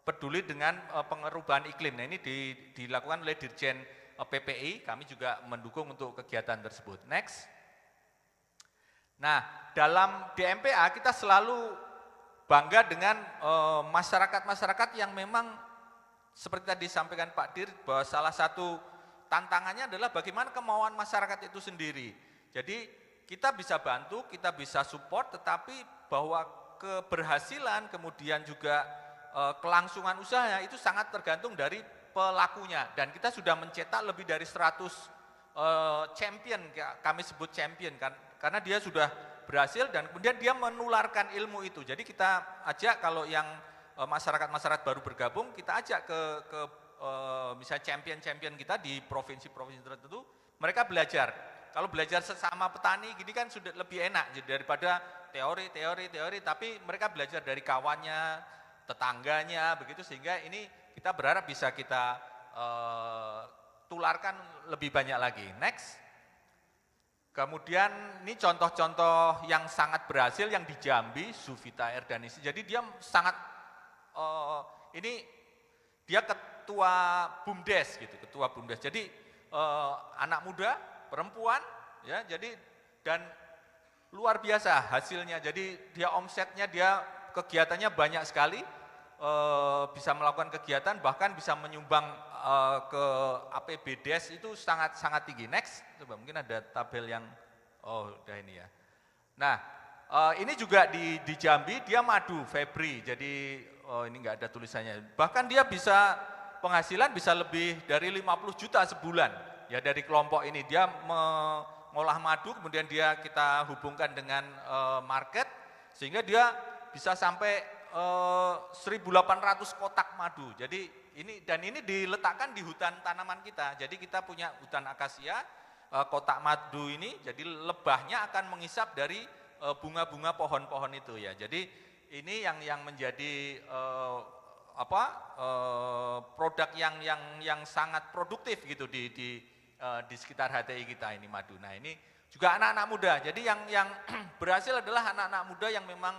peduli dengan pengerubahan iklim. Nah ini dilakukan oleh Dirjen PPI, kami juga mendukung untuk kegiatan tersebut. Next. Nah, dalam DMPA kita selalu bangga dengan masyarakat-masyarakat yang memang seperti tadi disampaikan Pak Dir, bahwa salah satu tantangannya adalah bagaimana kemauan masyarakat itu sendiri. Jadi kita bisa bantu, kita bisa support, tetapi bahwa keberhasilan kemudian juga kelangsungan usahanya itu sangat tergantung dari pelakunya. Dan kita sudah mencetak lebih dari 100 champion, kami sebut champion kan, karena dia sudah berhasil dan kemudian dia menularkan ilmu itu. Jadi kita ajak kalau yang masyarakat-masyarakat baru bergabung, kita ajak ke misalnya champion-champion kita di provinsi-provinsi tertentu, mereka belajar. Kalau belajar sesama petani gini kan sudah lebih enak daripada teori, tapi mereka belajar dari kawannya, tetangganya, begitu, sehingga ini kita berharap bisa kita tularkan lebih banyak lagi. Next. Kemudian ini contoh-contoh yang sangat berhasil yang di Jambi, Suvita Erdanisi. Jadi dia sangat, ini dia ketua BUMDes gitu, ketua BUMDes. Jadi anak muda, perempuan, ya, jadi dan luar biasa hasilnya. Jadi dia omsetnya, dia kegiatannya banyak sekali, bisa melakukan kegiatan, bahkan bisa menyumbang ke APBDes itu sangat tinggi. Next, coba mungkin ada tabel yang, udah ini ya. Nah, ini juga di Jambi, dia madu, Febri, jadi ini enggak ada tulisannya. Bahkan dia bisa penghasilan bisa lebih dari 50 juta sebulan, ya dari kelompok ini. Dia mengolah madu, kemudian kita hubungkan dengan market, sehingga dia bisa sampai 1.800 kotak madu. Jadi ini diletakkan di hutan tanaman kita. Jadi kita punya hutan akasia, kotak madu ini, jadi lebahnya akan mengisap dari bunga-bunga pohon-pohon itu ya. Jadi ini yang menjadi produk yang sangat produktif gitu di sekitar HTI kita ini madu. Nah ini juga anak-anak muda. Jadi yang berhasil adalah anak-anak muda yang memang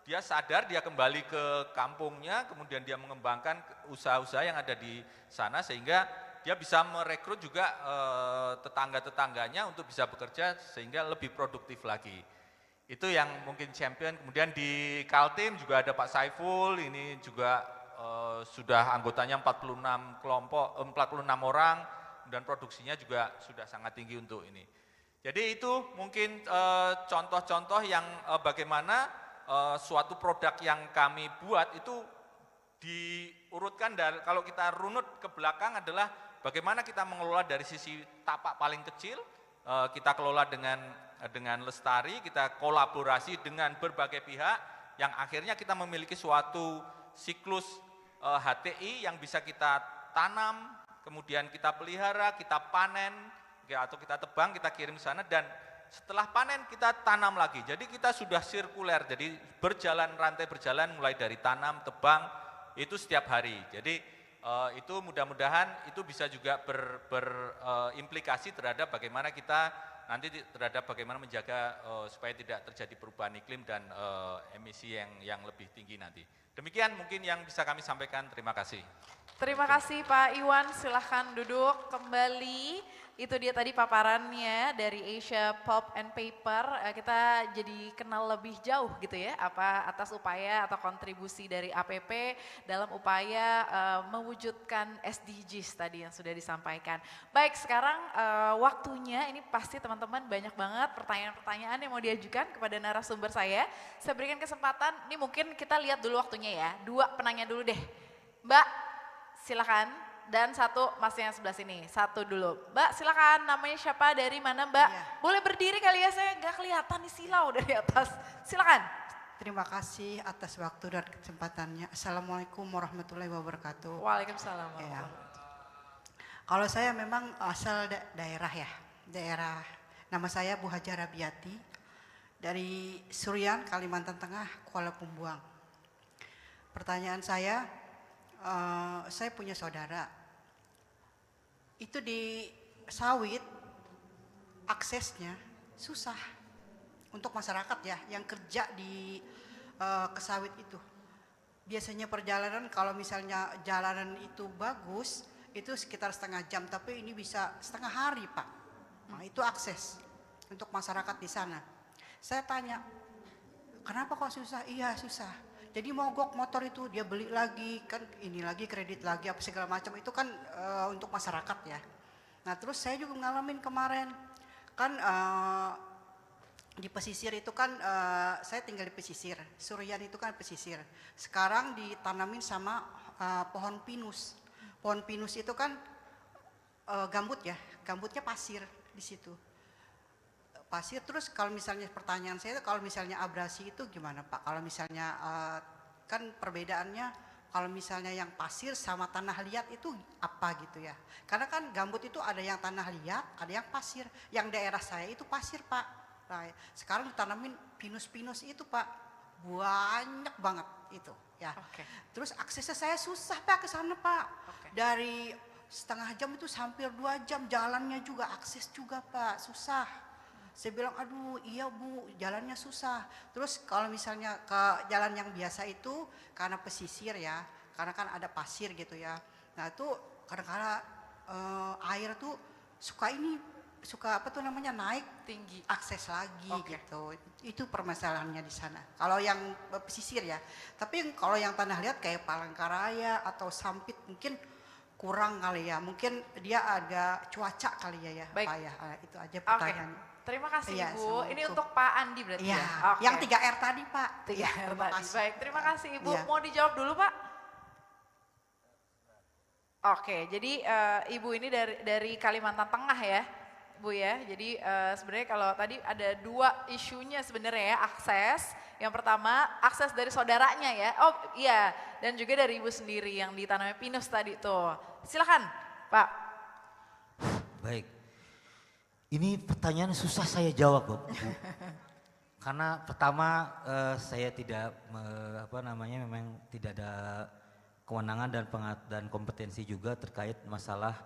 dia sadar, dia kembali ke kampungnya, kemudian dia mengembangkan usaha-usaha yang ada di sana sehingga dia bisa merekrut juga tetangga-tetangganya untuk bisa bekerja sehingga lebih produktif lagi. Itu yang mungkin champion. Kemudian di Kaltim juga ada Pak Saiful, ini juga sudah anggotanya 46 kelompok, 46 orang, dan produksinya juga sudah sangat tinggi untuk ini. Jadi itu mungkin contoh-contoh yang bagaimana suatu produk yang kami buat itu diurutkan dari, kalau kita runut ke belakang adalah bagaimana kita mengelola dari sisi tapak paling kecil, kita kelola dengan lestari, kita kolaborasi dengan berbagai pihak, yang akhirnya kita memiliki suatu siklus HTI yang bisa kita tanam, kemudian kita pelihara, kita panen, atau kita tebang, kita kirim ke sana, dan setelah panen kita tanam lagi. Jadi kita sudah sirkuler, jadi rantai berjalan mulai dari tanam, tebang, itu setiap hari. Jadi itu mudah-mudahan itu bisa juga berimplikasi terhadap bagaimana kita nanti terhadap bagaimana menjaga supaya tidak terjadi perubahan iklim dan emisi yang lebih tinggi nanti. Demikian mungkin yang bisa kami sampaikan. Terima kasih. Terima kasih Pak Iwan, silahkan duduk kembali. Itu dia tadi paparannya dari Asia Pulp and Paper. Kita jadi kenal lebih jauh gitu ya, apa atas upaya atau kontribusi dari APP dalam upaya mewujudkan SDGs tadi yang sudah disampaikan. Baik, sekarang waktunya ini pasti teman-teman banyak banget pertanyaan-pertanyaan yang mau diajukan kepada narasumber saya. Saya berikan kesempatan, ini mungkin kita lihat dulu waktunya ya. 2 penanya dulu deh. Mbak, silakan. Dan satu masnya yang sebelah sini, satu dulu. Mbak silakan, namanya siapa, dari mana Mbak? Iya. Boleh berdiri kali ya, saya nggak kelihatan nih silau dari atas. Silakan. Terima kasih atas waktu dan kesempatannya. Assalamualaikum warahmatullahi wabarakatuh. Waalaikumsalam. Ya. Kalau saya memang asal daerah ya, daerah. Nama saya Bu Hajar Rabiati dari Surian, Kalimantan Tengah, Kuala Pembuang. Pertanyaan saya punya saudara, itu di sawit aksesnya susah untuk masyarakat ya yang kerja di kesawit itu. Biasanya perjalanan kalau misalnya jalanan itu bagus itu sekitar setengah jam, tapi ini bisa setengah hari Pak. Nah, itu akses untuk masyarakat di sana. Saya tanya, kenapa kok susah? Iya susah. Jadi mogok motor itu dia beli lagi, kan ini lagi kredit lagi apa segala macam itu kan untuk masyarakat ya. Nah terus saya juga ngalamin kemarin, kan di pesisir itu kan saya tinggal di pesisir, Surian itu kan pesisir. Sekarang ditanamin sama pohon pinus. Pohon pinus itu kan gambut ya, gambutnya pasir di situ. Pasir. Terus kalau misalnya pertanyaan saya kalau misalnya abrasi itu gimana Pak? Kalau misalnya kan perbedaannya kalau misalnya yang pasir sama tanah liat itu apa gitu ya? Karena kan gambut itu ada yang tanah liat, ada yang pasir. Yang daerah saya itu pasir Pak. Nah, sekarang ditanamin pinus-pinus itu Pak, banyak banget itu ya. Oke. Terus aksesnya saya susah Pak ke sana Pak. Oke. Dari setengah jam itu hampir 2 jam, jalannya juga akses juga Pak, susah. Saya bilang, aduh iya Bu, jalannya susah. Terus kalau misalnya ke jalan yang biasa itu, karena pesisir ya, karena kan ada pasir gitu ya. Nah itu kadang-kadang air tuh suka apa tuh namanya naik Tinggi. akses lagi Oke. gitu. Itu permasalahannya di sana. Kalau yang pesisir ya. Tapi kalau yang tanah liat kayak Palangkaraya atau Sampit mungkin kurang kali ya. Mungkin dia ada cuaca kali ya Baik. Pak ya. Itu aja Oke. pertanyaannya. Terima kasih Iya, Ibu. Ini Assalamualaikum. untuk Pak Andi berarti Iya, ya? Oke. yang 3R tadi Pak. 3 Iya, R terima tadi. kasih. Baik, terima kasih Ibu. Iya. Mau dijawab dulu Pak? Oke, jadi Ibu ini dari Kalimantan Tengah ya, Bu ya. Jadi sebenarnya kalau tadi ada 2 isunya sebenarnya ya, akses. Yang pertama akses dari saudaranya ya. Oh iya, dan juga dari Ibu sendiri yang ditanami pinus tadi tuh. Silakan Pak. Baik. Ini pertanyaan susah saya jawab, Bu. Karena pertama saya tidak memang tidak ada kewenangan dan kompetensi juga terkait masalah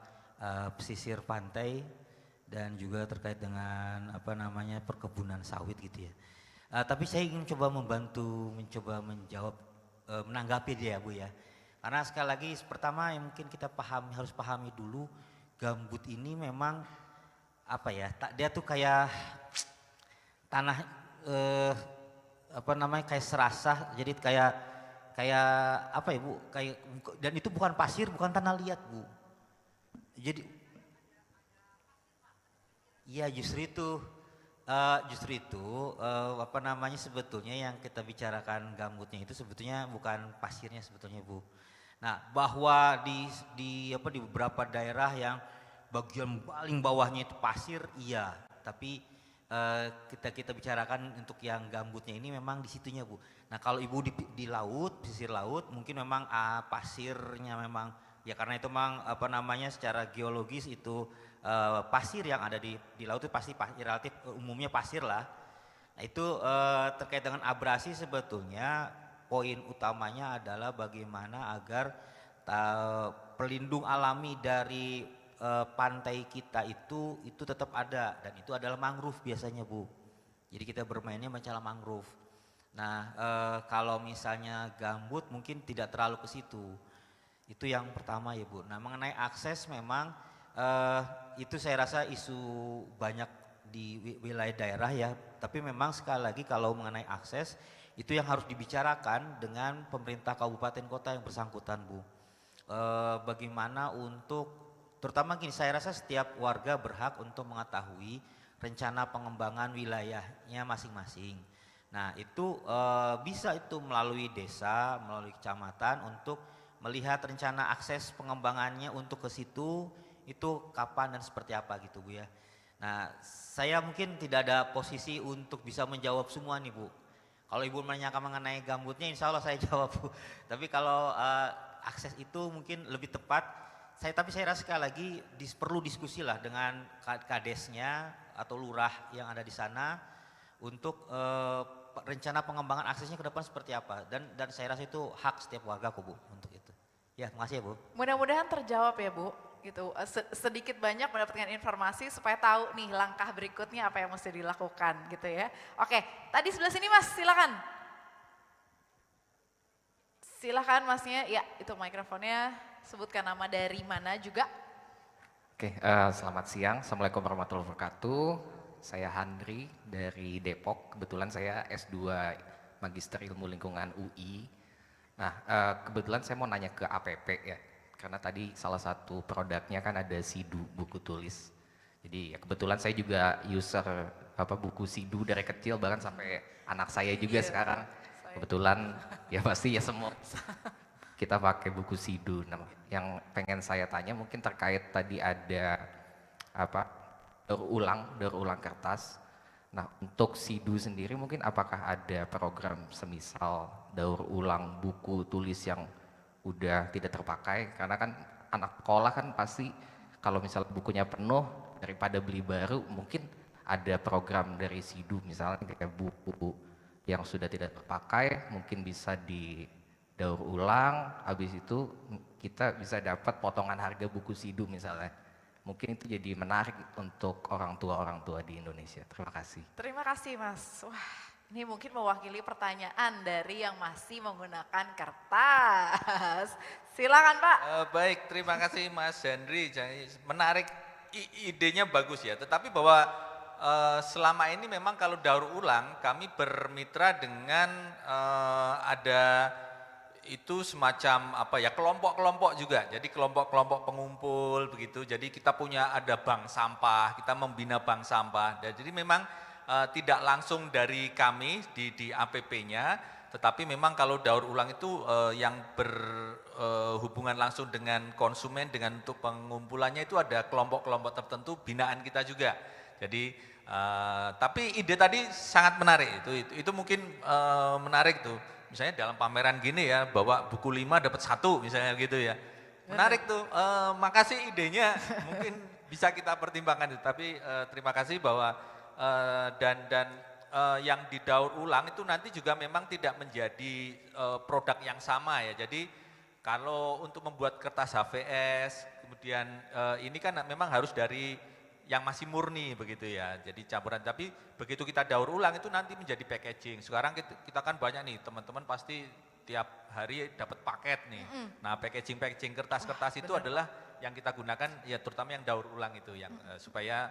pesisir pantai dan juga terkait dengan perkebunan sawit gitu ya. Tapi saya ingin mencoba menjawab, menanggapi dia Bu ya. Karena sekali lagi pertama yang mungkin kita harus pahami dulu, gambut ini memang dia tuh kayak tanah kayak serasah, jadi kayak apa ya Bu, dan itu bukan pasir, bukan tanah liat Bu. Jadi iya justru itu sebetulnya yang kita bicarakan gambutnya itu sebetulnya bukan pasirnya sebetulnya Bu. Nah bahwa di beberapa daerah yang bagian paling bawahnya itu pasir, iya. Tapi kita bicarakan untuk yang gambutnya ini memang di situnya Bu. Nah kalau Ibu di laut, pesisir laut, mungkin memang pasirnya memang ya karena itu memang secara geologis itu pasir yang ada di laut itu pasti relatif umumnya pasir lah. Nah itu terkait dengan abrasi sebetulnya poin utamanya adalah bagaimana agar pelindung alami dari pantai kita itu tetap ada, dan itu adalah mangrove biasanya Bu. Jadi kita bermainnya masalah mangrove. Nah kalau misalnya gambut mungkin tidak terlalu ke situ. Itu yang pertama ya Bu. Nah mengenai akses memang itu saya rasa isu banyak di wilayah daerah ya. Tapi memang sekali lagi kalau mengenai akses itu yang harus dibicarakan dengan pemerintah kabupaten kota yang bersangkutan Bu. Bagaimana untuk terutama gini, saya rasa setiap warga berhak untuk mengetahui rencana pengembangan wilayahnya masing-masing. Nah itu bisa itu melalui desa, melalui kecamatan untuk melihat rencana akses pengembangannya untuk ke situ itu kapan dan seperti apa gitu Bu ya. Nah saya mungkin tidak ada posisi untuk bisa menjawab semua nih Bu. Kalau Ibu menanyakan mengenai gambutnya insya Allah saya jawab Bu. Tapi kalau akses itu mungkin lebih tepat. Tapi saya rasa sekali lagi perlu diskusi lah dengan kadesnya atau lurah yang ada di sana untuk rencana pengembangan aksesnya ke depan seperti apa, dan saya rasa itu hak setiap warga kok Bu untuk itu. Ya, terima kasih ya Bu. Mudah-mudahan terjawab ya Bu. Gitu. Sedikit banyak mendapatkan informasi supaya tahu nih langkah berikutnya apa yang mesti dilakukan gitu ya. Oke, tadi sebelah sini Mas, silakan. Silakan Masnya, ya itu mikrofonnya. Sebutkan nama dari mana juga. Oke, selamat siang. Assalamualaikum warahmatullahi wabarakatuh. saya Handri dari Depok. Kebetulan saya S2 Magister Ilmu Lingkungan UI. Nah, kebetulan saya mau nanya ke APP ya, karena tadi salah satu produknya kan ada Sidu, buku tulis. Jadi ya kebetulan saya juga user buku Sidu dari kecil, bahkan sampai anak saya juga sekarang. Kebetulan ya pasti ya semua kita pakai buku Sidu. Nah, yang pengen saya tanya mungkin terkait tadi ada daur ulang kertas. Nah, untuk Sidu sendiri mungkin apakah ada program semisal daur ulang buku tulis yang udah tidak terpakai? Karena kan anak sekolah kan pasti kalau misalnya bukunya penuh daripada beli baru, mungkin ada program dari Sidu misalnya kayak buku yang sudah tidak terpakai mungkin bisa didaur ulang, habis itu kita bisa dapat potongan harga buku Sidu misalnya. Mungkin itu jadi menarik untuk orang tua di Indonesia. Terima kasih. Terima kasih Mas. Wah, ini mungkin mewakili pertanyaan dari yang masih menggunakan kertas. Silakan Pak. Baik, terima kasih Mas Henry. Menarik, idenya bagus ya. Tetapi bahwa selama ini memang kalau daur ulang kami bermitra dengan ada itu semacam kelompok-kelompok juga. Jadi kelompok-kelompok pengumpul begitu. Jadi kita punya ada bank sampah, kita membina bank sampah. Dan jadi memang tidak langsung dari kami di APP-nya, tetapi memang kalau daur ulang itu yang berhubungan langsung dengan konsumen, dengan untuk pengumpulannya itu ada kelompok-kelompok tertentu binaan kita juga. Jadi tapi ide tadi sangat menarik, itu mungkin menarik tuh. Misalnya dalam pameran gini ya, bawa buku 5 dapat 1 misalnya gitu ya. Menarik tuh, makasih idenya, mungkin bisa kita pertimbangkan. Tapi terima kasih bahwa yang didaur ulang itu nanti juga memang tidak menjadi produk yang sama ya. Jadi kalau untuk membuat kertas HVS, kemudian ini kan memang harus dari yang masih murni begitu ya, jadi campuran. Tapi begitu kita daur ulang itu nanti menjadi packaging. Sekarang kita kan banyak nih, teman-teman pasti tiap hari dapat paket nih. Nah, packaging kertas-kertas itu adalah yang kita gunakan ya, terutama yang daur ulang itu yang supaya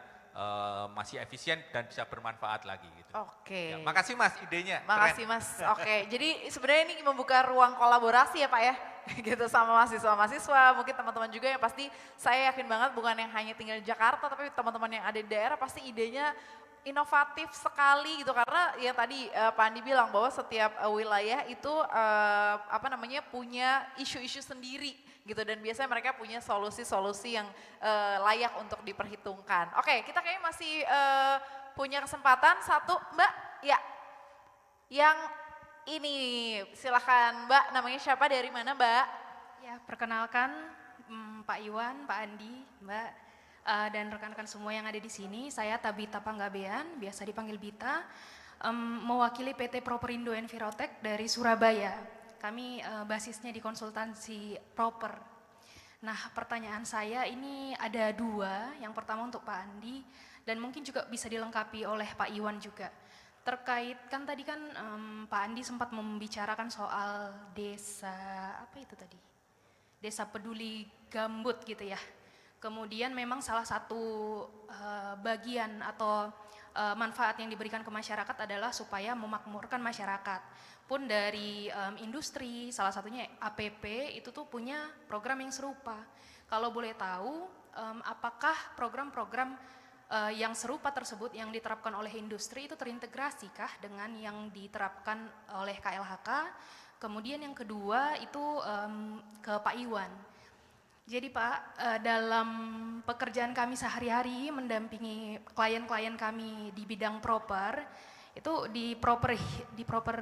masih efisien dan bisa bermanfaat lagi gitu. Oke. Ya, makasih Mas idenya. Makasih keren. Mas. Oke, jadi sebenarnya ini membuka ruang kolaborasi ya Pak ya, gitu sama mahasiswa-mahasiswa, mungkin teman-teman juga yang pasti saya yakin banget bukan yang hanya tinggal di Jakarta, tapi teman-teman yang ada di daerah pasti idenya inovatif sekali gitu, karena yang tadi Pak Andi bilang bahwa setiap wilayah itu punya isu-isu sendiri gitu, dan biasanya mereka punya solusi-solusi yang layak untuk diperhitungkan. Oke, kita kayaknya masih punya kesempatan satu, Mbak, ya, yang ini silakan Mbak, namanya siapa, dari mana Mbak? Ya, perkenalkan Pak Iwan, Pak Andi, Mbak, dan rekan-rekan semua yang ada di sini. Saya Tabita Panggabean, biasa dipanggil Bita, mewakili PT Properindo Envirotech dari Surabaya. Kami basisnya di konsultansi proper. Nah, pertanyaan saya ini ada 2. Yang pertama untuk Pak Andi, dan mungkin juga bisa dilengkapi oleh Pak Iwan juga. Terkait kan tadi kan Pak Andi sempat membicarakan soal desa, desa peduli gambut gitu ya. Kemudian memang salah satu bagian atau manfaat yang diberikan ke masyarakat adalah supaya memakmurkan masyarakat. Pun dari industri, salah satunya APP itu tuh punya program yang serupa. Kalau boleh tahu, apakah program-program yang serupa tersebut yang diterapkan oleh industri itu terintegrasikah dengan yang diterapkan oleh KLHK? Kemudian yang kedua itu ke Pak Iwan. Jadi Pak, dalam pekerjaan kami sehari-hari mendampingi klien-klien kami di bidang proper, itu di proper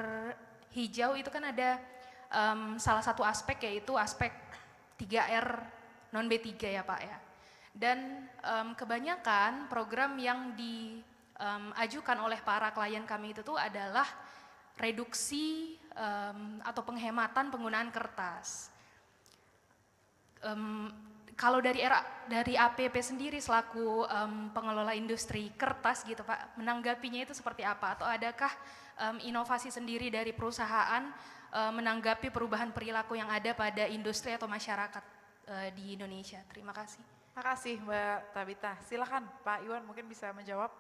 hijau itu kan ada salah satu aspek, yaitu aspek 3R non B3 ya Pak ya. Dan kebanyakan program yang diajukan oleh para klien kami itu tuh adalah reduksi atau penghematan penggunaan kertas. Kalau dari APP sendiri selaku pengelola industri kertas gitu Pak, menanggapinya itu seperti apa? Atau adakah inovasi sendiri dari perusahaan menanggapi perubahan perilaku yang ada pada industri atau masyarakat di Indonesia? Terima kasih. Makasih Mbak Tabita. Silakan Pak Iwan mungkin bisa menjawab.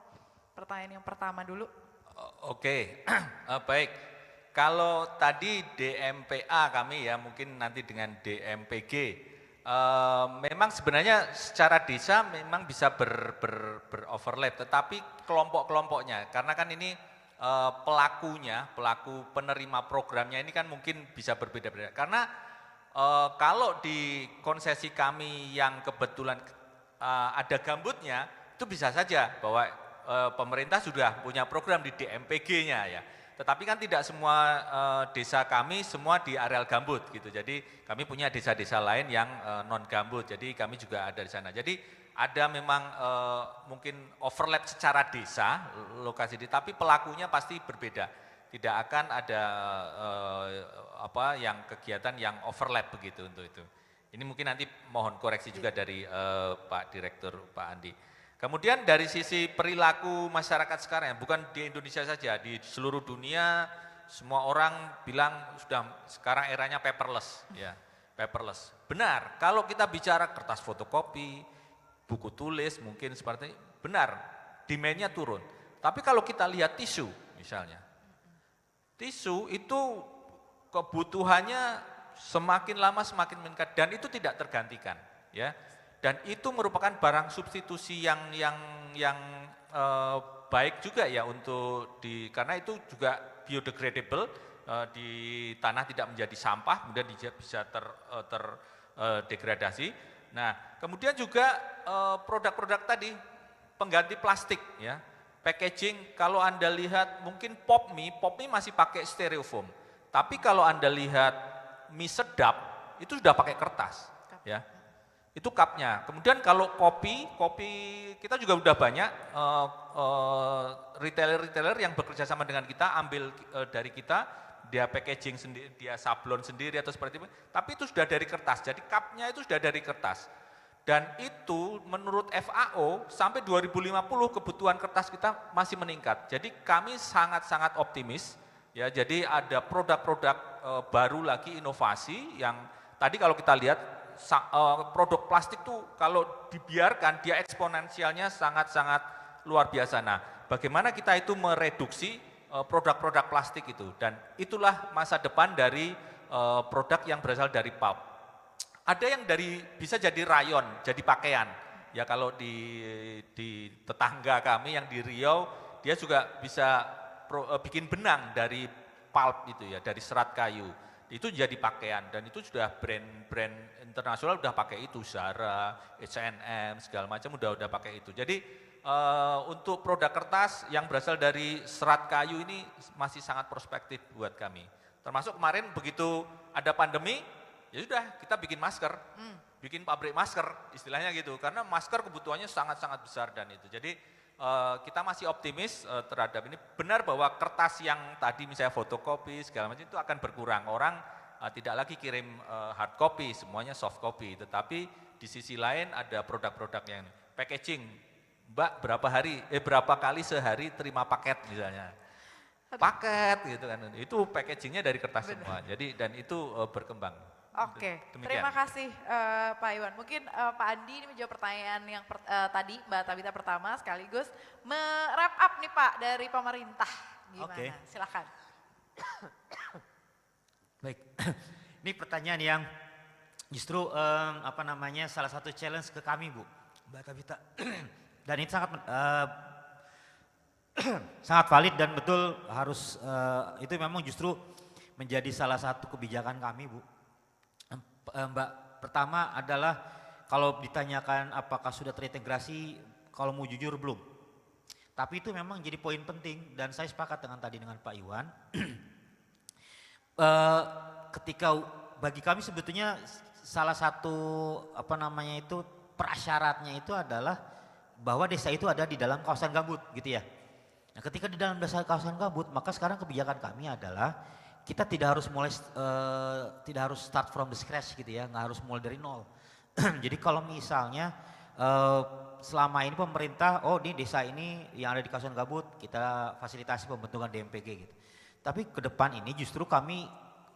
pertanyaan yang pertama dulu. Oke, baik. Kalau tadi DMPA kami ya, mungkin nanti dengan DMPG, memang sebenarnya secara desa memang bisa beroverlap, tetapi kelompok-kelompoknya, karena kan ini pelaku penerima programnya ini kan mungkin bisa berbeda-beda. Karena kalau di konsesi kami yang kebetulan ada gambutnya, itu bisa saja bahwa pemerintah sudah punya program di DMPG-nya ya. Tetapi kan tidak semua desa kami semua di areal gambut gitu. Jadi kami punya desa-desa lain yang non gambut. Jadi kami juga ada di sana. Jadi ada memang mungkin overlap secara desa lokasi tapi pelakunya pasti berbeda. Tidak akan ada yang kegiatan yang overlap begitu untuk itu. Ini mungkin nanti mohon koreksi juga dari Pak Direktur Pak Andi. Kemudian dari sisi perilaku masyarakat sekarang, bukan di Indonesia saja, di seluruh dunia semua orang bilang sudah sekarang eranya paperless, ya, paperless. Benar, kalau kita bicara kertas fotokopi, buku tulis mungkin seperti benar, demand-nya turun. Tapi kalau kita lihat tisu misalnya, tisu itu kebutuhannya semakin lama semakin meningkat dan itu tidak tergantikan, ya. Dan itu merupakan barang substitusi yang baik juga ya untuk karena itu juga biodegradable, di tanah tidak menjadi sampah, kemudian bisa terdegradasi. Nah, kemudian juga produk-produk tadi pengganti plastik ya, packaging. Kalau Anda lihat mungkin pop mie masih pakai styrofoam, tapi kalau Anda lihat mie sedap itu sudah pakai kertas, ya. Itu cupnya. Kemudian kalau kopi kita juga udah banyak retailer yang bekerja sama dengan kita, ambil dari kita, dia packaging sendiri, dia sablon sendiri atau seperti itu, tapi itu sudah dari kertas. Jadi cupnya itu sudah dari kertas. Dan itu menurut FAO sampai 2050 kebutuhan kertas kita masih meningkat. Jadi kami sangat-sangat optimis. Ya, jadi ada produk-produk baru lagi, inovasi yang tadi kalau kita lihat produk plastik tuh kalau dibiarkan dia eksponensialnya sangat-sangat luar biasa. Nah, bagaimana kita itu mereduksi produk-produk plastik itu, dan itulah masa depan dari produk yang berasal dari pulp. Ada yang bisa jadi rayon, jadi pakaian. Ya kalau di tetangga kami yang di Riau, dia juga bisa bikin benang dari pulp itu ya, dari serat kayu. Itu jadi pakaian dan itu sudah brand internasional udah pakai itu, Zara, H&M segala macam udah pakai itu. Jadi untuk produk kertas yang berasal dari serat kayu ini masih sangat prospektif buat kami. Termasuk kemarin begitu ada pandemi, ya sudah kita bikin masker, bikin pabrik masker istilahnya gitu. Karena masker kebutuhannya sangat-sangat besar dan itu. Jadi kita masih optimis terhadap ini. Benar bahwa kertas yang tadi misalnya fotokopi segala macam itu akan berkurang. Orang tidak lagi kirim hard copy, semuanya soft copy. Tetapi di sisi lain ada produk-produk yang packaging. Mbak berapa kali sehari terima paket misalnya. Paket gitu kan. Itu packagingnya dari kertas semua. Jadi dan itu berkembang. Oke, Demikian. terima kasih Pak Iwan. Mungkin Pak Andi ini menjawab pertanyaan yang tadi Mbak Tabita pertama, sekaligus me-wrap up nih Pak dari pemerintah. Gimana? Oke. Silakan. Baik, ini pertanyaan yang justru salah satu challenge ke kami Bu, Mbak Tabita. Dan ini sangat valid dan betul harus itu memang justru menjadi salah satu kebijakan kami Bu. Mbak, pertama adalah kalau ditanyakan apakah sudah terintegrasi, kalau mau jujur belum. Tapi itu memang jadi poin penting dan saya sepakat dengan Pak Iwan. Ketika bagi kami sebetulnya salah satu prasyaratnya itu adalah bahwa desa itu ada di dalam kawasan gambut gitu ya. Nah, ketika di dalam kawasan gambut, maka sekarang kebijakan kami adalah kita tidak harus start from the scratch gitu ya, nggak harus mulai dari nol. Jadi kalau misalnya selama ini pemerintah, di desa ini yang ada di kawasan gambut kita fasilitasi pembentukan DMPG gitu. Tapi ke depan ini justru kami,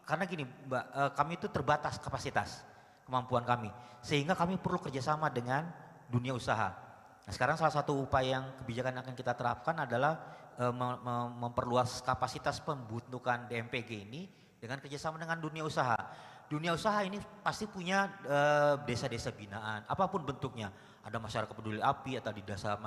karena gini Mbak, kami itu terbatas kapasitas kemampuan kami, sehingga kami perlu kerjasama dengan dunia usaha. Nah, sekarang salah satu upaya yang kebijakan yang akan kita terapkan adalah memperluas kapasitas pembentukan DMPG ini dengan kerjasama dengan dunia usaha. Dunia usaha ini pasti punya desa-desa binaan, apapun bentuknya. Ada masyarakat peduli api atau di desa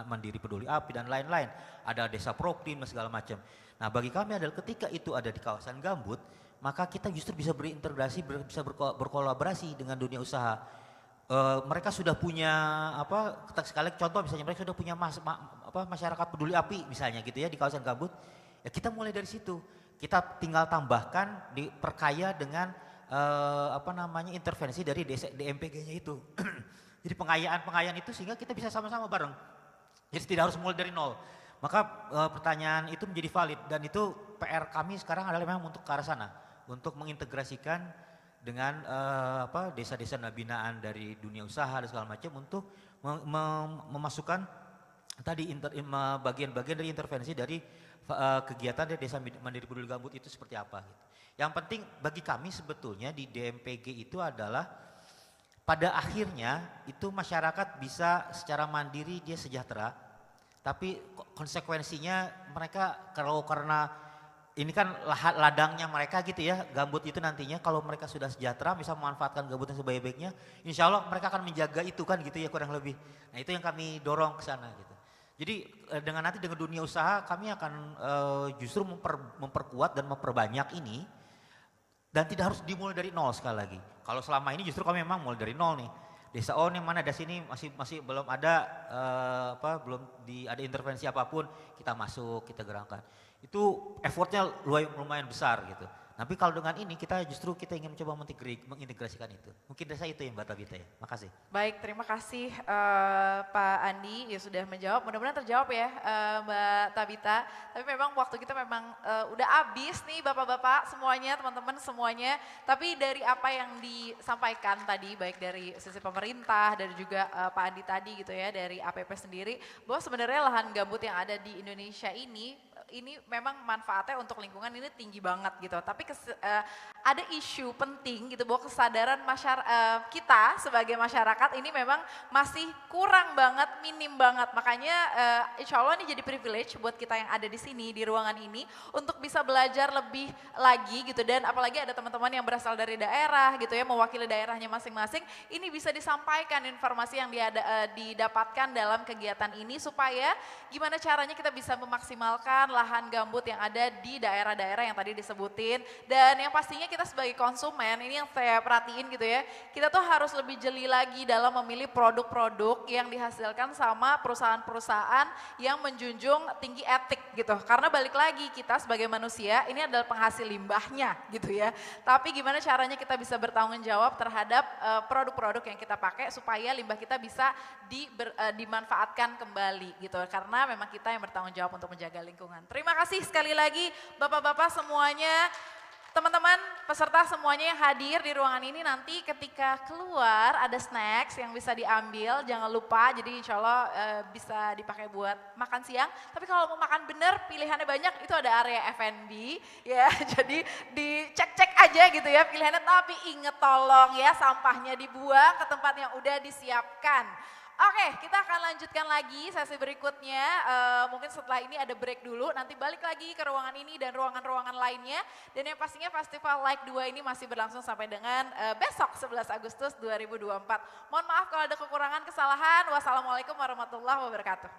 mandiri peduli api dan lain-lain. Ada desa proklim dan segala macam. Nah, bagi kami adalah ketika itu ada di kawasan gambut, maka kita justru bisa berintegrasi, bisa berkolaborasi dengan dunia usaha. Mereka sudah punya sekali contoh misalnya mereka sudah punya masyarakat peduli api misalnya gitu ya di kawasan gambut. Ya kita mulai dari situ. Kita tinggal tambahkan diperkaya dengan intervensi dari DMPG-nya itu. Jadi pengayaan itu sehingga kita bisa sama-sama bareng. Jadi tidak harus mulai dari nol. Maka pertanyaan itu menjadi valid dan itu PR kami sekarang adalah memang untuk ke arah sana, untuk mengintegrasikan dengan desa-desa binaan dari dunia usaha dan segala macam untuk memasukkan tadi bagian-bagian dari intervensi dari kegiatan dari desa mandiri peduli gambut itu seperti apa gitu. Yang penting bagi kami sebetulnya di DMPG itu adalah pada akhirnya itu masyarakat bisa secara mandiri dia sejahtera, tapi konsekuensinya mereka karena ini kan ladangnya mereka gitu ya, gambut itu nantinya kalau mereka sudah sejahtera bisa memanfaatkan gambut yang sebaik-baiknya, insya Allah mereka akan menjaga itu kan gitu ya kurang lebih. Nah itu yang kami dorong ke sana gitu. Jadi dengan dunia usaha kami akan justru memperkuat dan memperbanyak ini dan tidak harus dimulai dari nol sekali lagi. Kalau selama ini justru kami memang mulai dari nol nih. Desa O yang mana ada sini masih belum ada ada intervensi apapun kita masuk kita gerakkan. Itu effortnya lumayan besar gitu. Tapi kalau dengan ini kita ingin mencoba mengintegrasikan itu. Mungkin desa itu yang Mbak Tabita ya. Makasih. Baik, terima kasih Pak Andi ya sudah menjawab. Mudah-mudahan terjawab ya Mbak Tabita. Tapi memang waktu kita memang udah habis nih Bapak-bapak semuanya, teman-teman semuanya. Tapi dari apa yang disampaikan tadi baik dari sisi pemerintah dan juga Pak Andi tadi gitu ya dari APP sendiri bahwa sebenarnya lahan gambut yang ada di Indonesia ini memang manfaatnya untuk lingkungan ini tinggi banget gitu. Tapi ada isu penting gitu bahwa kesadaran kita sebagai masyarakat ini memang masih kurang banget, minim banget. Makanya insya Allah ini jadi privilege buat kita yang ada di sini di ruangan ini untuk bisa belajar lebih lagi gitu. Dan apalagi ada teman-teman yang berasal dari daerah gitu ya, mewakili daerahnya masing-masing. Ini bisa disampaikan informasi yang didapatkan dalam kegiatan ini supaya gimana caranya kita bisa memaksimalkan lahan gambut yang ada di daerah-daerah yang tadi disebutin. Dan yang pastinya kita sebagai konsumen, ini yang saya perhatiin gitu ya, kita tuh harus lebih jeli lagi dalam memilih produk-produk yang dihasilkan sama perusahaan-perusahaan yang menjunjung tinggi etik gitu. Karena balik lagi kita sebagai manusia ini adalah penghasil limbahnya gitu ya. Tapi gimana caranya kita bisa bertanggung jawab terhadap produk-produk yang kita pakai supaya limbah kita bisa dimanfaatkan kembali gitu. Karena memang kita yang bertanggung jawab untuk menjaga lingkungan. Terima kasih sekali lagi Bapak-bapak semuanya, teman-teman peserta semuanya yang hadir di ruangan ini. Nanti ketika keluar ada snacks yang bisa diambil, jangan lupa, jadi insya Allah bisa dipakai buat makan siang. Tapi kalau mau makan bener pilihannya banyak, itu ada area F&B ya, jadi dicek-cek aja gitu ya pilihannya. Tapi inget tolong ya sampahnya dibuang ke tempat yang udah disiapkan. Oke, kita akan lanjutkan lagi sesi berikutnya. Mungkin setelah ini ada break dulu, nanti balik lagi ke ruangan ini dan ruangan-ruangan lainnya. Dan yang pastinya Festival Like 2 ini masih berlangsung sampai dengan besok 11 Agustus 2024. Mohon maaf kalau ada kekurangan, kesalahan. Wassalamualaikum warahmatullahi wabarakatuh.